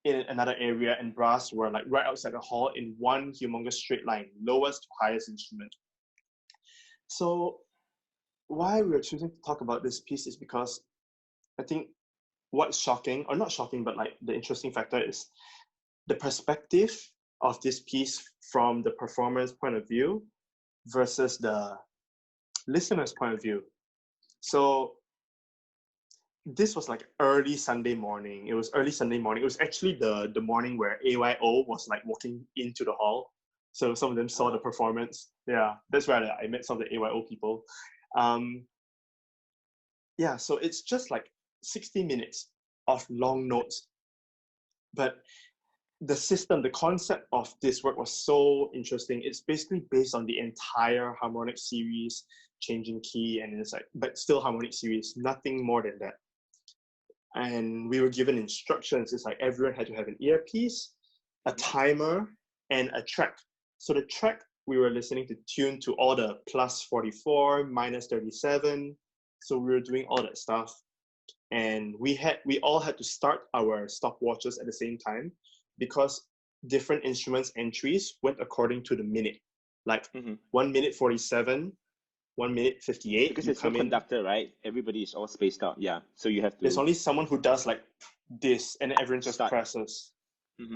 S2: in another area, and brass were like right outside the hall in one humongous straight line, lowest to highest instrument. So why we're choosing to talk about this piece is because I think what's shocking, or not shocking, but like the interesting factor is the perspective of this piece from the performer's point of view versus the listener's point of view. So this was like early Sunday morning. It was early Sunday morning. It was actually the morning where AYO was like walking into the hall. So some of them saw the performance. Yeah, that's where I met some of the AYO people. Yeah, so it's just like 60 minutes of long notes. But the system, the concept of this work was so interesting. It's basically based on the entire harmonic series, changing key, and it's like, but still harmonic series, nothing more than that. And we were given instructions. It's like everyone had to have an earpiece, a timer, and a track. So the track, we were listening to tune to all the plus 44, minus 37. So we were doing all that stuff. And we all had to start our stopwatches at the same time because different instruments entries went according to the minute. Like 1 minute 47, 1 minute 58.
S1: Because it's no conductor, right? Everybody is all spaced out. Yeah. So you have to.
S2: There's only someone who does like this, and then everyone just presses.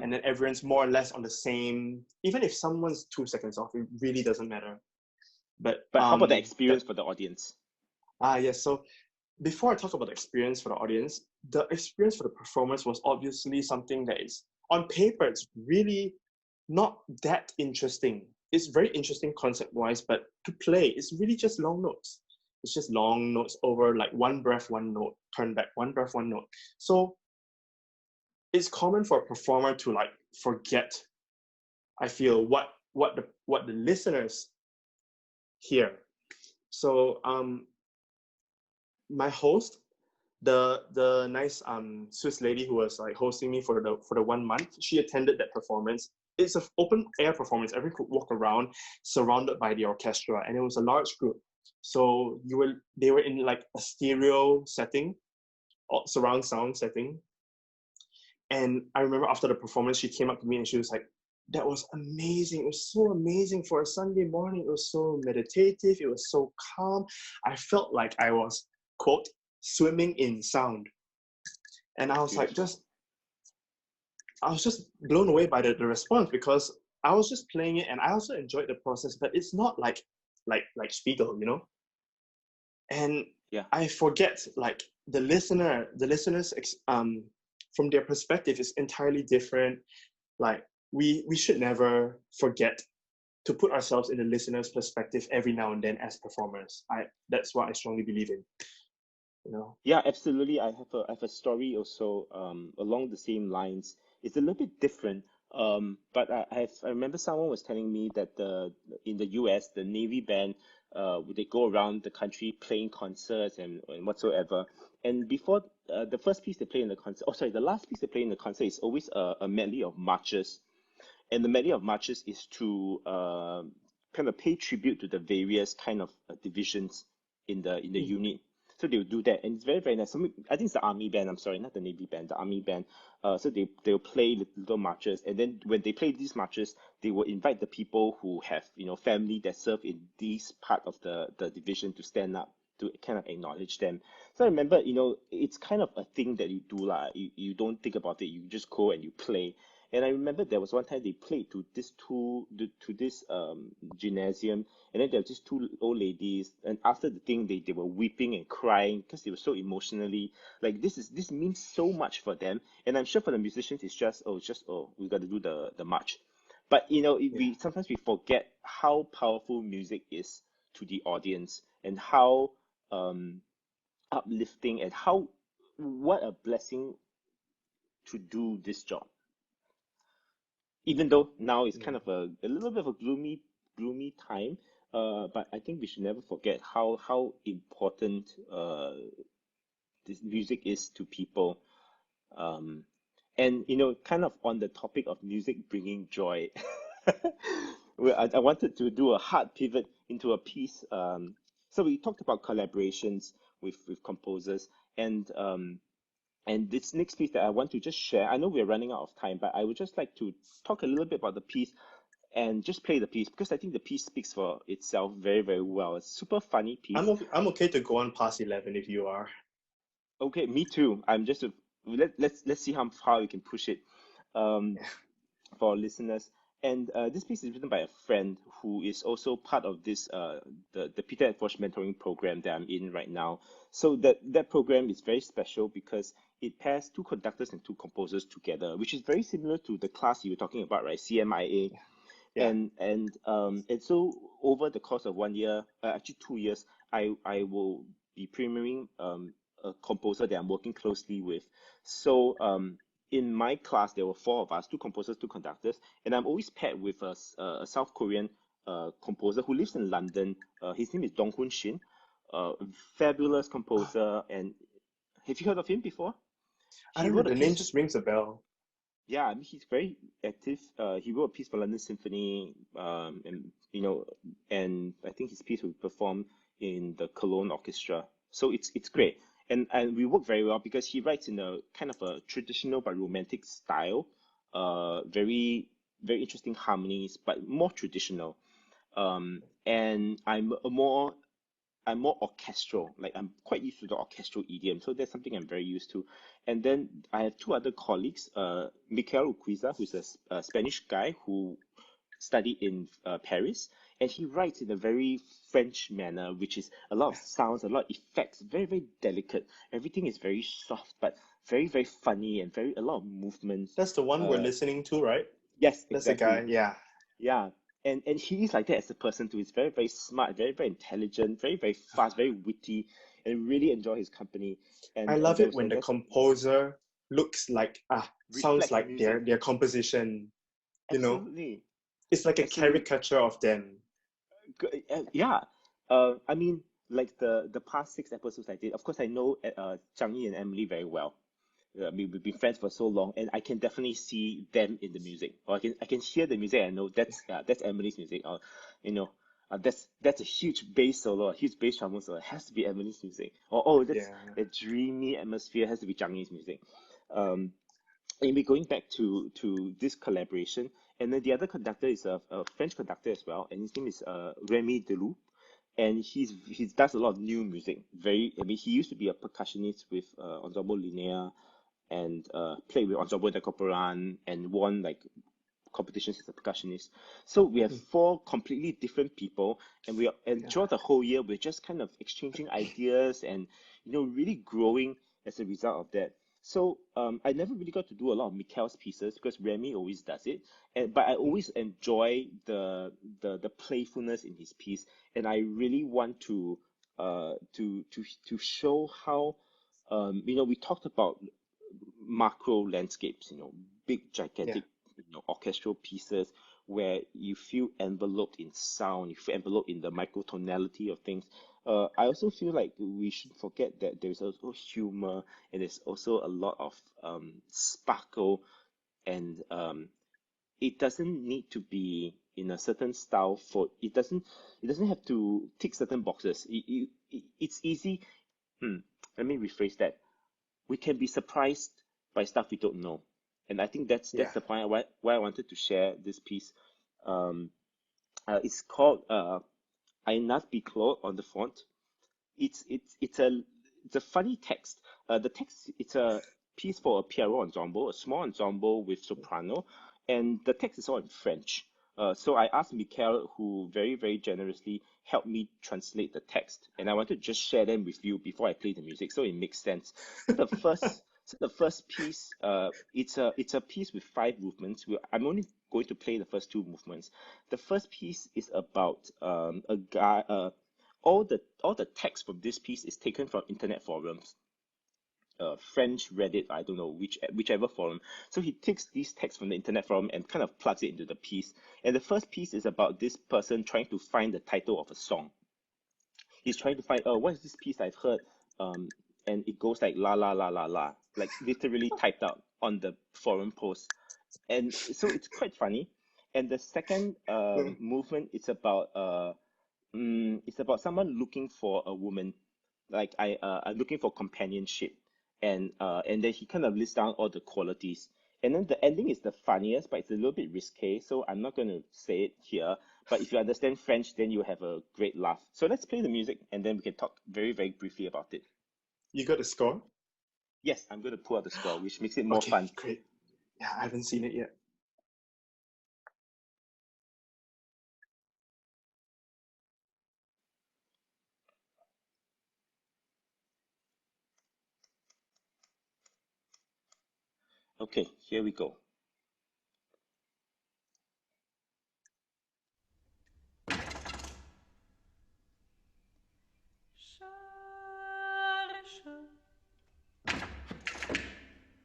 S2: And then everyone's more or less on the same. Even if someone's 2 seconds off, it really doesn't matter. But
S1: how about the experience for the audience?
S2: Yes. So before I talk about the experience for the audience, the experience for the performers was obviously something that is, on paper, it's really not that interesting. It's very interesting concept-wise, but to play, it's really just long notes. It's just long notes over like one breath, one note, turn back, one breath, one note. So it's common for a performer to like forget, I feel, what the listeners hear. So my host, the nice Swiss lady who was like hosting me for the 1 month, she attended that performance. It's an open air performance. Everyone could walk around surrounded by the orchestra, and it was a large group. So they were in like a stereo setting, or surround sound setting. And I remember after the performance, she came up to me and she was like, "That was amazing. It was so amazing for a Sunday morning. It was so meditative. It was so calm. I felt like I was, quote, swimming in sound." And I was like, I was just blown away by the response, because I was just playing it and I also enjoyed the process, but it's not like Spiegel, you know? And I forget, like, the listeners from their perspective is entirely different. Like, we should never forget to put ourselves in the listener's perspective every now and then as performers. That's what I strongly believe in. You know?
S1: Yeah, absolutely. I have a story also along the same lines. It's a little bit different, but I remember someone was telling me that in the US, the Navy band they go around the country playing concerts and whatsoever. And before the first piece they play in the concert, the last piece they play in the concert is always a medley of marches. And the medley of marches is to kind of pay tribute to the various kind of divisions in the unit. So they will do that, and it's very, very nice. So I think it's the army band. I'm sorry, not the navy band, the army band. So they'll play little marches, and then when they play these marches, they will invite the people who have family that serve in this part of the division to stand up to kind of acknowledge them. So I remember, it's kind of a thing that you do lah. You don't think about it. You just go and you play. And I remember there was one time they played to this gymnasium, and then there were just two old ladies, and after the thing they were weeping and crying because they were so emotionally like this means so much for them. And I'm sure for the musicians it's just we got to do the march. But
S2: Yeah.
S1: we sometimes we forget how powerful music is to the audience, and how um uplifting, and what a blessing to do this job, even though now it's kind
S2: Yeah.
S1: of a little bit of a gloomy time. But I think we should never forget how important this music is to people. um and kind of on the topic of music bringing joy, well, I wanted to do a hard pivot into a piece. So we talked about collaborations with composers, and this next piece that I want to just share, I know we're running out of time, but I would just like to talk a little bit about the piece and just play the piece, because I think the piece speaks for itself very, very well. It's a super funny piece.
S2: I'm okay to go on past 11 if you are.
S1: Okay, me too. Let's see how far we can push it. Um, for our listeners. And this piece is written by a friend who is also part of this the Peter Eötvös Mentoring Program that I'm in right now. So that program is very special because it pairs two conductors and two composers together, which is very similar to the class you were talking about, right? CMIA.
S2: Yeah.
S1: And so over the course of 1 year, actually 2 years, I will be premiering a composer that I'm working closely with. So in my class there were four of us, two composers, two conductors, and I'm always paired with a South Korean composer who lives in London. His name is Donghoon Shin, fabulous
S2: Ah,
S1: composer. And have you heard of him before?
S2: I
S1: He
S2: don't know.
S1: wrote a
S2: The name
S1: piece.
S2: just rings a bell.
S1: Yeah, I mean, he's very active. He wrote a piece for London Symphony, and I think his piece will perform in the Cologne Orchestra. So it's
S2: Hmm.
S1: great, and we work very well because he writes in a kind of a traditional but romantic style. Very, very interesting harmonies, but more traditional. And I'm more orchestral. Like, I'm quite used to the orchestral idiom, so that's something I'm very used to. And then I have two other colleagues, Mikel Urquiza, who's a Spanish guy who studied in Paris, and he writes in a very French manner, which is a lot of sounds, a lot of effects, very, very delicate. Everything is very soft, but very, very funny, and a lot of movements.
S2: That's the one we're
S1: Uh,
S2: listening to, right?
S1: yes,
S2: That's the
S1: exactly.
S2: guy. Yeah.
S1: Yeah. And he is like that as a person too. He's very, very smart, very, very intelligent, very, very fast, very witty, and really enjoy his company.
S2: I
S1: And
S2: love
S1: there
S2: it
S1: was
S2: when the
S1: fantastic
S2: composer looks like sounds
S1: reflects the
S2: like
S1: music.
S2: their composition. You know,
S1: Absolutely.
S2: it's like a
S1: Absolutely.
S2: caricature of them.
S1: Yeah. I mean, like the past 6 episodes I did, of course I know Zhang Yi and Emily very well. We've been friends for so long, and I can definitely see them in the music, or I can hear the music. And I know that's Emily's music, or you know, that's a huge bass solo, a huge bass drum solo. It has to be Emily's music, or oh, that's
S2: Yeah.
S1: that dreamy atmosphere has to be Zhang Yi's music. Um, and we're going back to this collaboration, and then the other conductor is a French conductor as well, and his name is Remy Delou, and he does a lot of new music. I mean, he used to be a percussionist with Ensemble Linéa, and played with Ensemble Contemporary and won like competitions as a percussionist. So we have
S2: Hmm.
S1: four completely different people, and
S2: Yeah.
S1: throughout the whole year we're just kind of exchanging ideas, and really growing as a result of that. So I never really got to do a lot of Mikel's pieces because Remy always does it, but I
S2: Hmm.
S1: always enjoy the playfulness in his piece, and I really want to show how we talked about macro landscapes, big,
S2: Yeah.
S1: gigantic, orchestral pieces where you feel enveloped in sound, you feel enveloped in the microtonality of things. I also feel like we should forget that there's also humor, and there's also a lot of sparkle, and it doesn't need to be in a certain style. For it doesn't have to tick certain boxes. It's easy Let me rephrase that. We can be surprised by stuff we don't know. And I think that's
S2: Yeah.
S1: the point why I wanted to share this piece. It's called I-VII clode on the font. It's a funny text. The text, it's a piece for a piano ensemble, a small ensemble with soprano, and the text is all in French. So I asked Mikel, who very, very generously helped me translate the text, and I wanted to just share them with you before I play the music, so it makes sense. So the first piece, it's a piece with 5 movements. I'm only going to play the first 2 movements. The first piece is about a guy. All the text from this piece is taken from internet forums. French, Reddit, I don't know, whichever forum. So he takes these texts from the internet forum and kind of plugs it into the piece. And the first piece is about this person trying to find the title of a song. He's trying to find, what is this piece I've heard? And it goes like la la la la la, like literally typed out on the forum post. And so it's quite funny. And the second movement, it's about someone looking for a woman, like I'm looking for companionship, and then he kind of lists down all the qualities, and then the ending is the funniest, but it's a little bit risque, so I'm not going to say it here. But if you understand French, then you have a great laugh. So let's play the music, and then we can talk very, very briefly about it.
S2: You got the score?
S1: Yes, I'm going to pull out the score, which makes it more fun.
S2: Great. Yeah, I haven't seen it yet.
S1: Okay, here we go.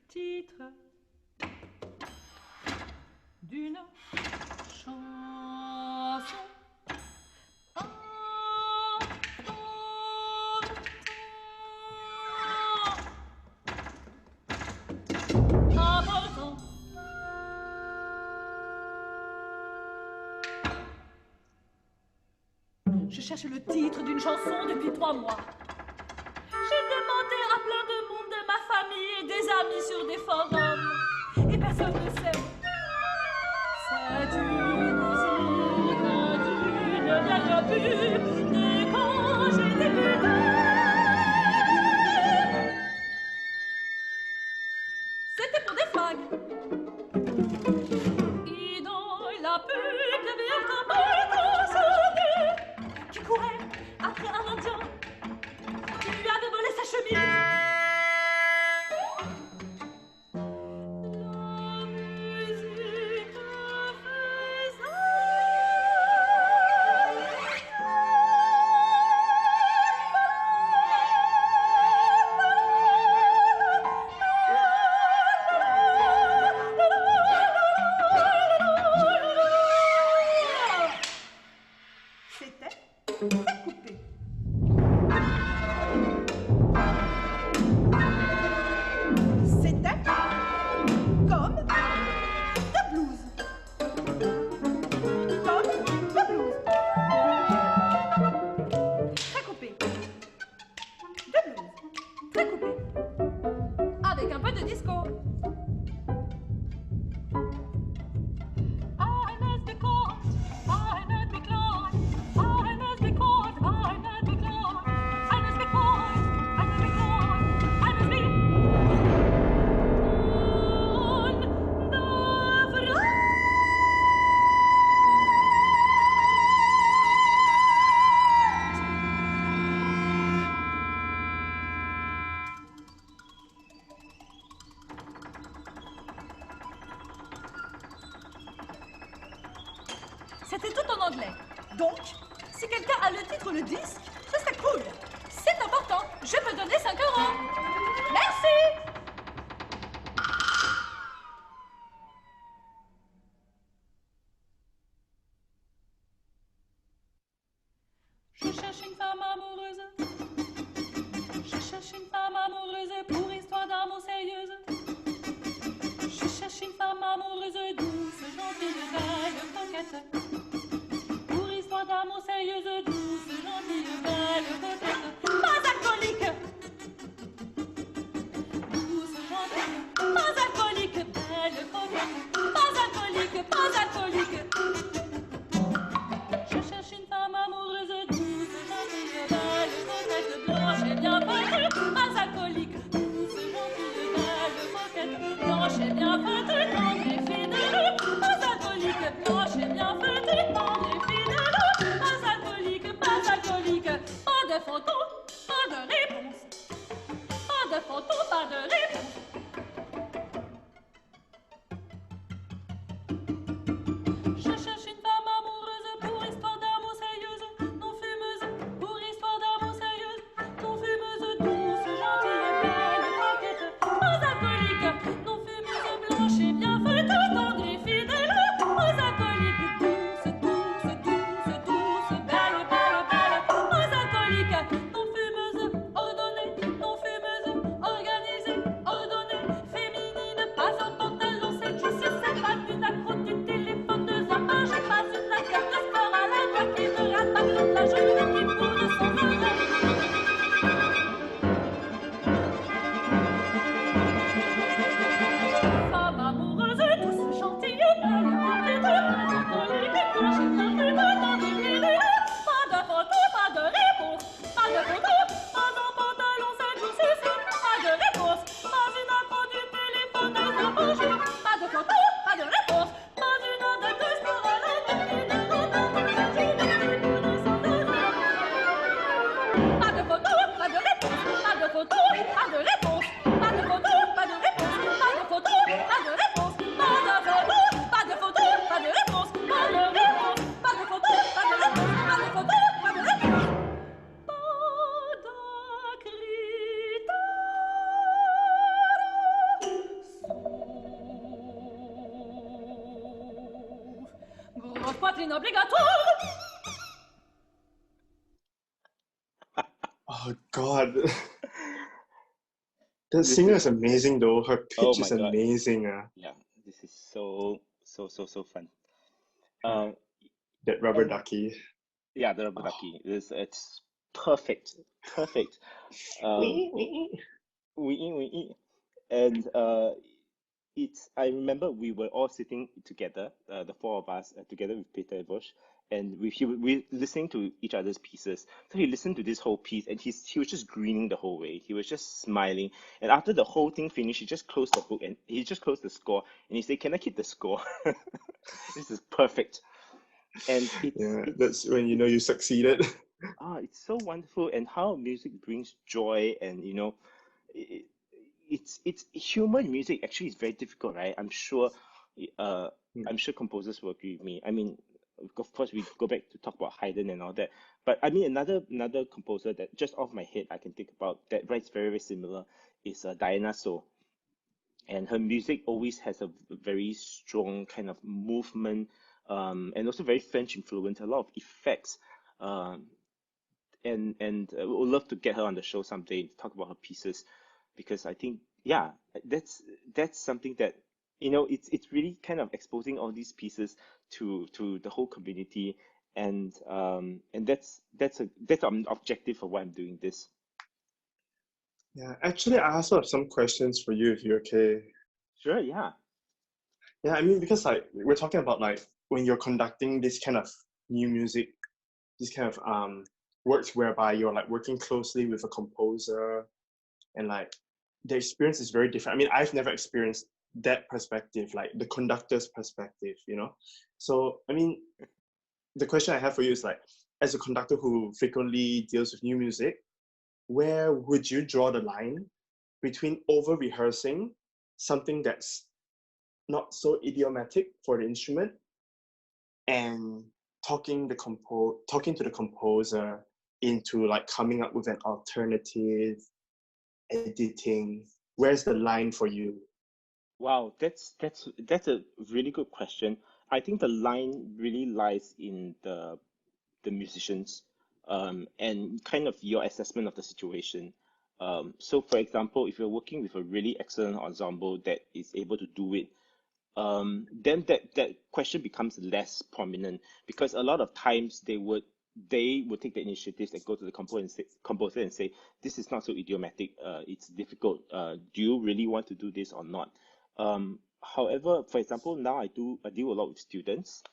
S3: Titre d'une chanson. Je cherche le titre d'une chanson depuis 3 mois. J'ai demandé à plein de monde, de ma famille et des amis sur des forums. Et personne ne sait. C'est une musique d'une vieille pub de quand j'étais putain. C'était pour des flags. Et dans la pub de Bertram Wee qui courait après un indien qui lui avait volé sa chemise. C'était tout en anglais. Donc, si quelqu'un a le titre ou le disque, ce serait cool. C'est important. Je peux donner 5 €. Merci. Je cherche une femme amoureuse. Je cherche une femme amoureuse pour histoire d'amour sérieuse. Je cherche une femme amoureuse douce, gentille, belle, coquette. Pour histoire d'amour sérieuse, douce, gentille, belle, coquette. Pas alcoolique, bien fêtée, pas alcoolique, douce, gentille, belle, coquette, blanche et bien fêtée, tendre et fidèle, pas alcoolique, blanche et bien fêtée, tendre et fidèle, pas alcoolique, pas de photo, pas de réponse, pas de photo, pas de réponse. Je cherche une femme amoureuse pour histoire d'amour sérieuse, non fumeuse, pour histoire d'amour sérieuse, non fumeuse, douce, gentille et belle, coquette, pas alcoolique, non fumeuse, blanche et bien fêtée, tendre et fidèle, pas alcoolique, douce, douce, douce, douce, belle, belle, belle, pas alcoolique, non fumeuse, ordonnée, non fumeuse, organisée, ordonnée, féminine, pas un pantalon, c'est juste, c'est pas une accro du téléphone de Zappa, j'ai pas une affaire de sport à la noix qui me rate pas toute la journée qui tourne sans arrêt. Femme amoureuse, douce, gentille, belle, coquette, pas alcoolique, blanche et bien fêtée, tendre et fidèle, pas de photo, pas de réponse, pas de photo, pas un pantalon, c'est tout, c'est pas de réponse, pas une accro du téléphone de Zappa, j'ai pas de photo, pas de réponse, pas une adepte de sport à la noix qui me rate pas toute la journée qui tourne sans arrêt. Pas de photo, pas de réponse, pas de photo, pas de réponse, pas de photo, pas de réponse, pas de photo, pas de réponse, pas de photo, pas de photo, pas de réponse, pas de réponse, pas de photo, pas de réponse, pas de photo, pas de réponse, pas de grosse poitrine obligatoire.
S2: Oh God. The
S1: This
S2: singer
S1: is
S2: is amazing though. Her
S1: oh
S2: pitch
S1: my
S2: is
S1: God.
S2: amazing.
S1: Yeah, this is so fun.
S2: That rubber
S1: And
S2: ducky.
S1: yeah, the rubber ducky it's perfect, perfect. Um, we eat, and it's. I remember we were all sitting together, the four of us, together with Peter Eötvös, and we listening to each other's pieces. So he listened to this whole piece, and he was just grinning the whole way. He was just smiling, and after the whole thing finished, he just closed the book and he just closed the score, and he said, "Can I keep the score? This is perfect." And
S2: Yeah,
S1: it's
S2: that's when you know you succeeded.
S1: it's so wonderful, and how music brings joy, and i- it's human music actually is very difficult, right? Uh, I'm sure composers will agree with me. I mean, of course, we go back to talk about Haydn and all that, but I mean, another composer that just off my head I can think about that writes very very similar is Diana So, and her music always has a very strong kind of movement, and also very French influence, a lot of effects. Um, and would love to get her on the show someday to talk about her pieces, because I think yeah, that's something that it's really kind of exposing all these pieces to the whole community, and that's an objective for why I'm doing this.
S2: Yeah, actually, I also have some questions for you if you're okay.
S1: Sure, yeah.
S2: Yeah, I mean, because like we're talking about like when you're conducting this kind of new music, this kind of works whereby you're like working closely with a composer, and like the experience is very different. I mean, I've never experienced that perspective, like the conductor's perspective, you know? So, I mean, the question I have for you is like, as a conductor who frequently deals with new music, where would you draw the line between over rehearsing something that's not so idiomatic for the instrument and talking to the composer into like coming up with an alternative editing? Where's the line for you?
S1: Wow, that's a really good question. I think the line really lies in the musicians, and kind of your assessment of the situation. So for example, if you're working with a really excellent ensemble that is able to do it, then that question becomes less prominent, because a lot of times they would take the initiatives and go to the composer and say, this is not so idiomatic, it's difficult, do you really want to do this or not? However, for example, now I deal a lot with students,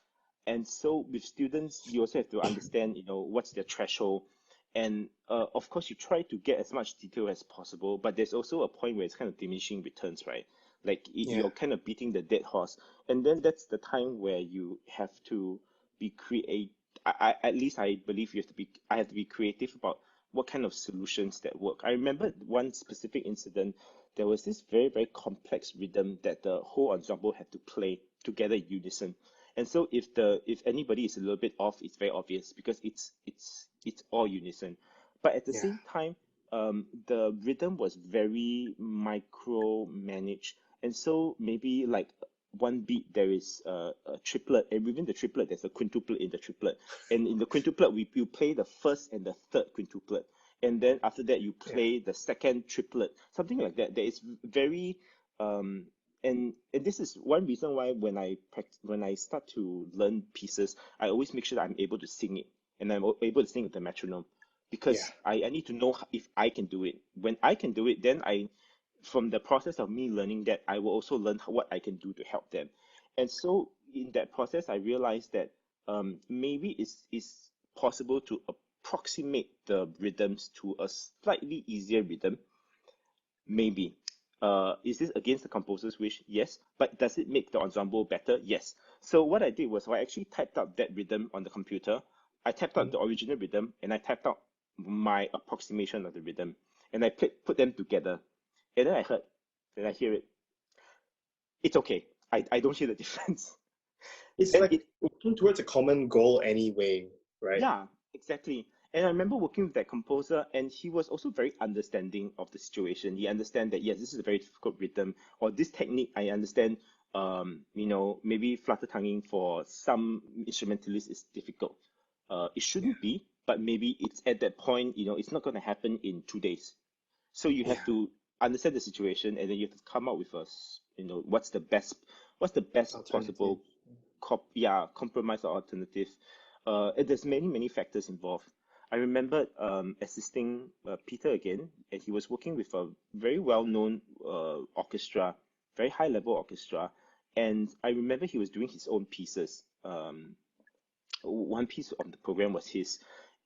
S1: and so with students you also have to understand what's their threshold, And of course, you try to get as much detail as possible, but there's also a point where it's kind of diminishing returns, right? Like
S2: Yeah.
S1: you're kind of beating the dead horse, and then that's the time where you have to be creative. At least I believe you have to be. I have to be creative about what kind of solutions that work. I remember one specific incident. There was this very, very complex rhythm that the whole ensemble had to play together in unison. And so if anybody is a little bit off, it's very obvious because it's all unison. But at the
S2: Yeah.
S1: same time, the rhythm was very micro managed, and so maybe like one beat there is a triplet, and within the triplet there's a quintuplet in the triplet, and in the quintuplet you play the first and the third quintuplet, and then after that you play the second triplet, something like that. There is very and this is one reason why when I start to learn pieces, I always make sure that I'm able to sing it, and I'm able to sing with the metronome,
S2: Yeah.
S1: because I need to know if I can do it. When I can do it, then from the process of me learning that, I will also learn what I can do to help them. And so in that process, I realized that maybe it's possible to approximate the rhythms to a slightly easier rhythm. Maybe. Is this against the composer's wish? Yes. But does it make the ensemble better? Yes. So what I did was I actually typed out that rhythm on the computer. I typed out the original rhythm, and I typed out my approximation of the rhythm, and I put them together. And then I hear it. It's okay. I don't hear the difference.
S2: It's
S1: Then
S2: like working towards a common goal anyway, right?
S1: yeah, exactly. And I remember working with that composer, and he was also very understanding of the situation. He understand that yes, this is a very difficult rhythm, or this technique. I understand. Maybe flutter tonguing for some instrumentalists is difficult. It shouldn't be, but maybe it's at that point. It's not going to happen in 2 days. So you have
S2: Yeah.
S1: to understand the situation, and then you have to come up with what's the best
S2: Alternative.
S1: possible compromise or alternative. And there's many factors involved. I remember assisting Peter again, and he was working with a very well-known orchestra, very high-level orchestra, and I remember he was doing his own pieces. One piece of the program was his,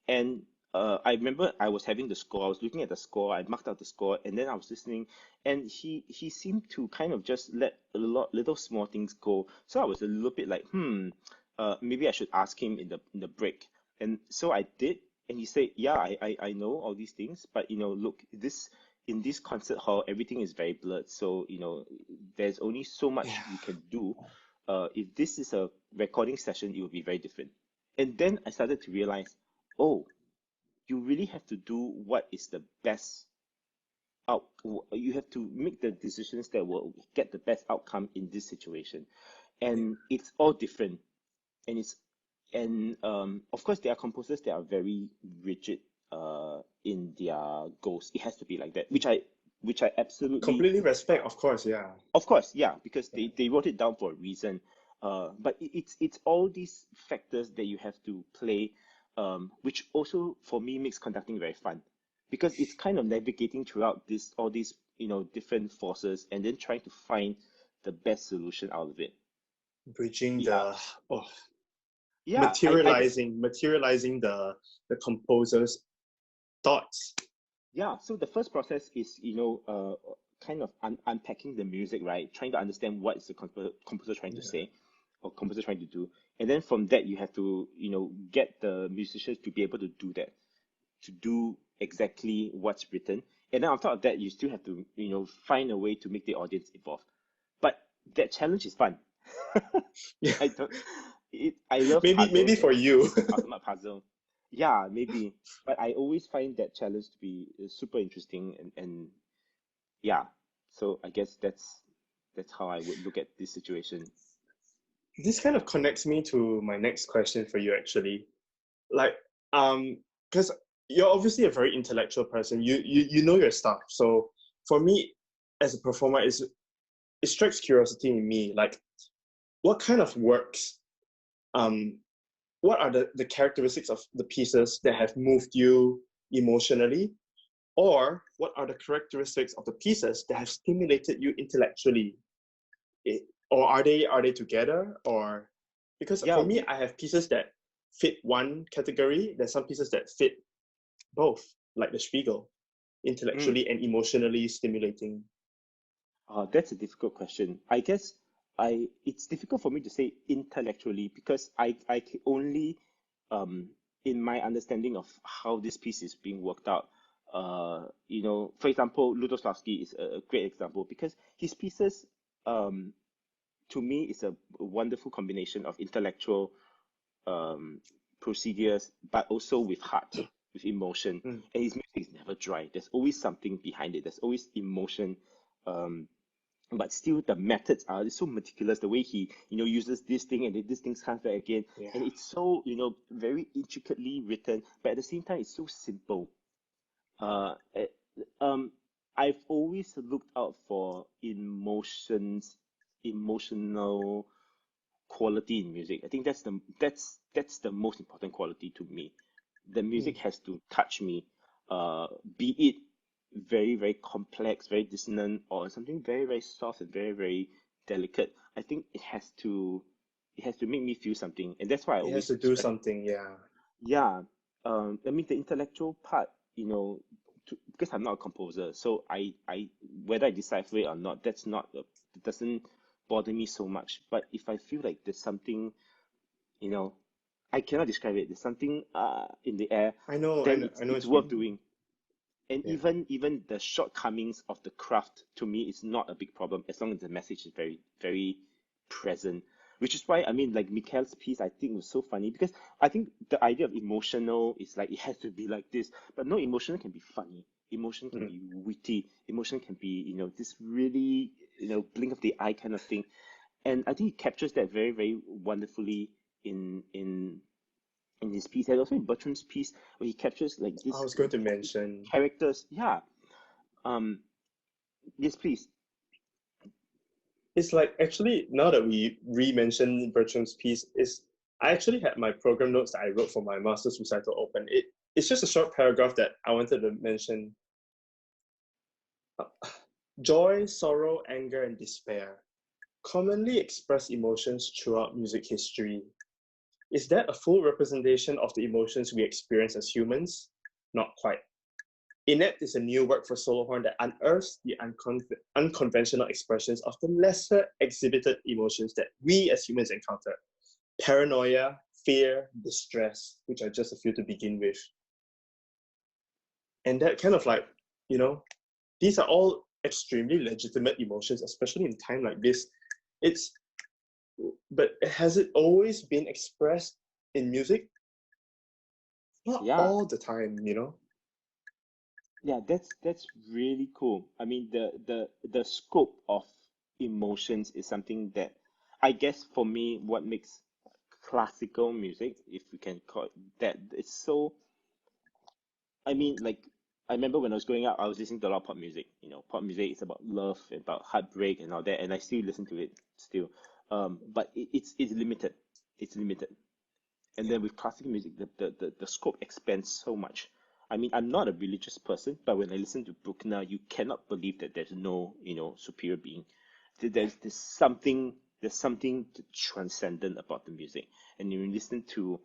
S1: and I remember I was having the score. I was looking at the score. I marked out the score, and then I was listening, and he seemed to kind of just let little small things go. So I was a little bit like, maybe I should ask him in the break. And so I did, and he said, yeah, I know all these things, but look, in this concert hall, everything is very blurred. So there's only so much we can do. If this is a recording session, it will be very different. And then I started to realize, oh, you really have to do what is the best out. You have to make the decisions that will get the best outcome in this situation, and it's all different. And of course, there are composers that are very rigid in their goals. It has to be like that, which I absolutely,
S2: Completely respect, of course, yeah.
S1: of course, yeah, because they wrote it down for a reason. But it's all these factors that you have to play, which also for me makes conducting very fun, because it's kind of navigating throughout all these different forces, and then trying to find the best solution out of it.
S2: Bridging
S1: Yeah, yeah.
S2: materializing the composer's thoughts.
S1: Yeah, so the first process is, kind of unpacking the music, right? Trying to understand what is the composer trying to say, or composer trying to do. And then from that, you have to, get the musicians to be able to do that, to do exactly what's written. And then on top of that, you still have to, find a way to make the audience involve. But that challenge is fun.
S2: Yeah.
S1: I love
S2: Maybe
S1: puzzles,
S2: for
S1: and
S2: you.
S1: it's the ultimate puzzle. Yeah, maybe. But I always find that challenge to be super interesting, and yeah. So I guess that's how I would look at this situation.
S2: This kind of connects me to my next question for you, actually. Like, because you're obviously a very intellectual person. You know your stuff. So for me, as a performer, it strikes curiosity in me. Like, what kind of works? What are the characteristics of the pieces that have moved you emotionally? Or what are the characteristics of the pieces that have stimulated you intellectually? Or are they together? Or because
S1: Yeah,
S2: for me, I have pieces that fit one category. There's some pieces that fit both, like the Spiegel, intellectually and emotionally stimulating?
S1: That's a difficult question. I guess it's difficult for me to say intellectually because I can only in my understanding of how this piece is being worked out. For example, Lutosławski is a great example because his pieces, to me, is a wonderful combination of intellectual procedures, but also with heart, with emotion. And his music is never dry. There's always something behind it. There's always emotion. But still the methods are so meticulous, the way he uses this thing and then this thing comes back again, and it's so very intricately written, but at the same time it's so simple. I've always looked out for emotional quality in music. I think that's the most important quality to me. The music has to touch me, be it very, very complex, very dissonant, or something very, very soft and very, very delicate. I think it has to make me feel something, and that's why I
S2: It
S1: always
S2: has to do something,
S1: yeah. I mean the intellectual part, because I'm not a composer, so I whether I decipher it or not, it doesn't bother me so much. But if I feel like there's something, I cannot describe it. There's something in the air.
S2: I know
S1: It's worth doing. And even the shortcomings of the craft, to me, is not a big problem as long as the message is very, very present. Which is why, I mean, like Mikel's piece, I think was so funny because I think the idea of emotional is like it has to be like this, but no, emotion can be funny. Emotion can be witty. Emotion can be, this really, blink of the eye kind of thing. And I think he captures that very, very wonderfully in his piece, and also in Bertram's piece, where he captures like this.
S2: I was going to mention
S1: characters. Yeah. Yes, please.
S2: It's like, actually, now that we re-mentioned Bertram's piece, I actually had my program notes that I wrote for my master's recital open. It's just a short paragraph that I wanted to mention. Joy, sorrow, anger, and despair, commonly expressed emotions throughout music history. Is that a full representation of the emotions we experience as humans? Not quite. Inept is a new work for solo horn that unearths the unconventional expressions of the lesser exhibited emotions that we as humans encounter. Paranoia, fear, distress, which are just a few to begin with. And that kind of like, these are all extremely legitimate emotions, especially in time like this. But has it always been expressed in music? Not all the time,
S1: Yeah, that's really cool. I mean, the scope of emotions is something that I guess for me, what makes classical music, if we can call it that, it's so. I mean, like I remember when I was growing up, I was listening to a lot of pop music. Pop music is about love, about heartbreak, and all that, and I still listen to it still. But it's limited. It's limited. And then with classical music, the scope expands so much. I mean, I'm not a religious person, but when I listen to Bruckner, you cannot believe that there's no, superior being. There's something transcendent about the music. And you listen to,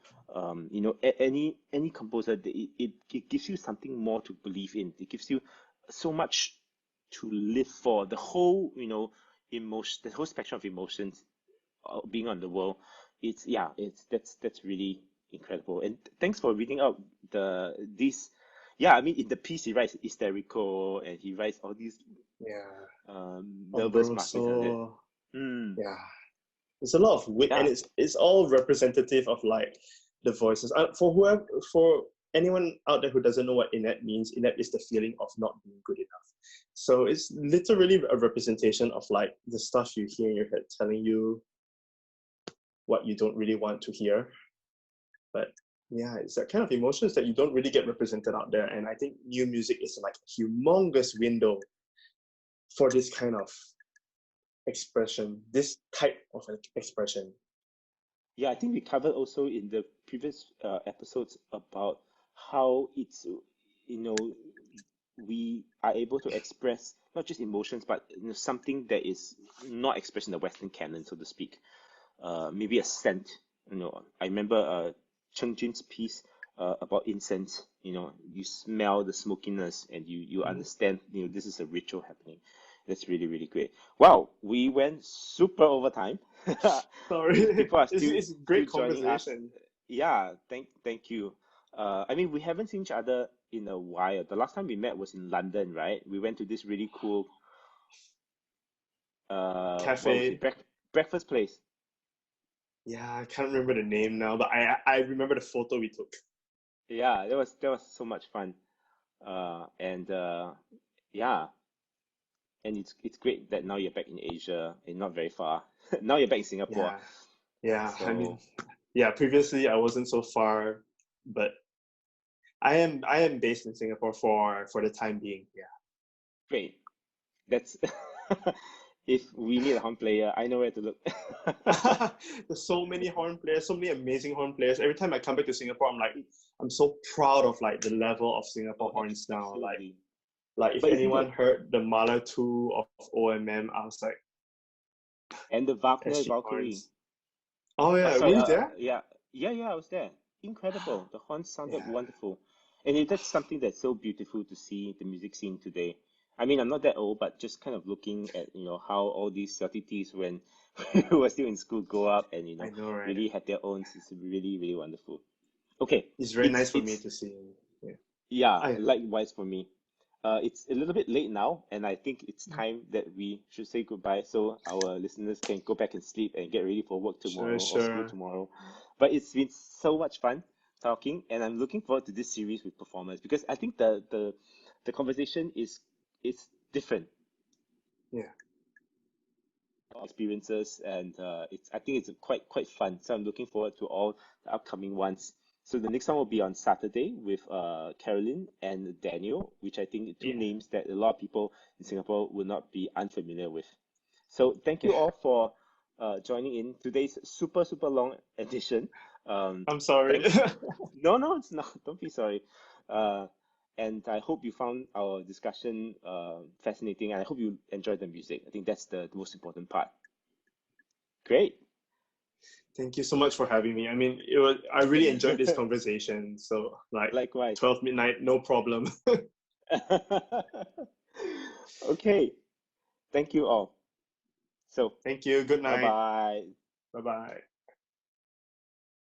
S1: any composer, it gives you something more to believe in. It gives you so much to live for. The whole, emotion, the whole spectrum of emotions being on the world. That's really incredible. And thanks for reading out these. Yeah, I mean, in the piece he writes hysterical, and he writes all these nervous markings and that.
S2: Yeah, there's a lot of wit, and it's all representative of like the voices. For anyone out there who doesn't know what inept means, inept is the feeling of not being good enough. So it's literally a representation of like the stuff you hear in your head telling you what you don't really want to hear. But yeah, it's that kind of emotions that you don't really get represented out there. And I think new music is like a humongous window for this kind of expression, this type of expression.
S1: Yeah, I think we covered also in the previous episodes about how it's, we are able to express not just emotions, but something that is not expressed in the Western canon, so to speak. Maybe a scent. I remember Cheng Jun's piece, about incense. You know, you smell the smokiness and you understand, you know, this is a ritual happening. That's really, really great. Wow, we went super over time.
S2: Sorry,
S1: People are
S2: it's a great
S1: still joining us.
S2: conversation.
S1: Yeah, thank you. I mean, we haven't seen each other in a while. The last time we met was in London, right? We went to this really cool what was it?
S2: Cafe.
S1: Breakfast place.
S2: Yeah, I can't remember the name now, but I remember the photo we took.
S1: Yeah, that was so much fun. And yeah, and it's great that now you're back in Asia and not very far. Now you're back in Singapore.
S2: Yeah, yeah. I mean,
S1: So
S2: yeah. Previously, I wasn't so far, but I am based in Singapore for the time being.
S1: great. That's if we need a horn player, I know where to look.
S2: Yeah. There's so many horn players, so many amazing horn players. Every time I come back to Singapore, I'm like, I'm so proud of like the level of Singapore
S1: Oh,
S2: horns now.
S1: absolutely.
S2: Like if
S1: But isn't
S2: anyone
S1: that
S2: heard the Mahler 2 of OMM, I was like,
S1: and the Wagner
S2: SG
S1: Valkyrie?
S2: horns. Oh
S1: Oh,
S2: yeah, were
S1: sorry.
S2: you there?
S1: Yeah, I was there. Incredible. The horns sounded
S2: Yeah.
S1: wonderful, and that's something that's so beautiful to see the music scene today. I mean, I'm not that old, but just kind of looking at how all these LTTs when we were still in school go up and
S2: I know, right?
S1: really had their own. It's really really wonderful. Okay,
S2: It's very nice for me to see. Yeah.
S1: yeah,
S2: I
S1: likewise for me. It's a little bit late now, and I think it's time that we should say goodbye so our listeners can go back and sleep and get ready for work tomorrow or school
S2: sure.
S1: tomorrow. But it's been so much fun talking, and I'm looking forward to this series with performers because I think the conversation is different
S2: Yeah.
S1: experiences, and I think it's quite fun. So I'm looking forward to all the upcoming ones. So the next one will be on Saturday with Carolyn and Daniel, which I think two
S2: Yeah.
S1: names that a lot of people in Singapore will not be unfamiliar with. So thank you
S2: Yeah.
S1: all for joining in today's super long edition.
S2: I'm sorry.
S1: Thanks. No, it's not. Don't be sorry. Uh, and I hope you found our discussion fascinating, and I hope you enjoyed the music. I think that's the most important part. Great.
S2: Thank you so much for having me. I mean, I really enjoyed this conversation. So like
S1: Likewise.
S2: 12 midnight, no problem.
S1: Okay. Thank you all. So,
S2: Thank you. Good
S1: bye
S2: night.
S1: bye.
S2: Bye bye.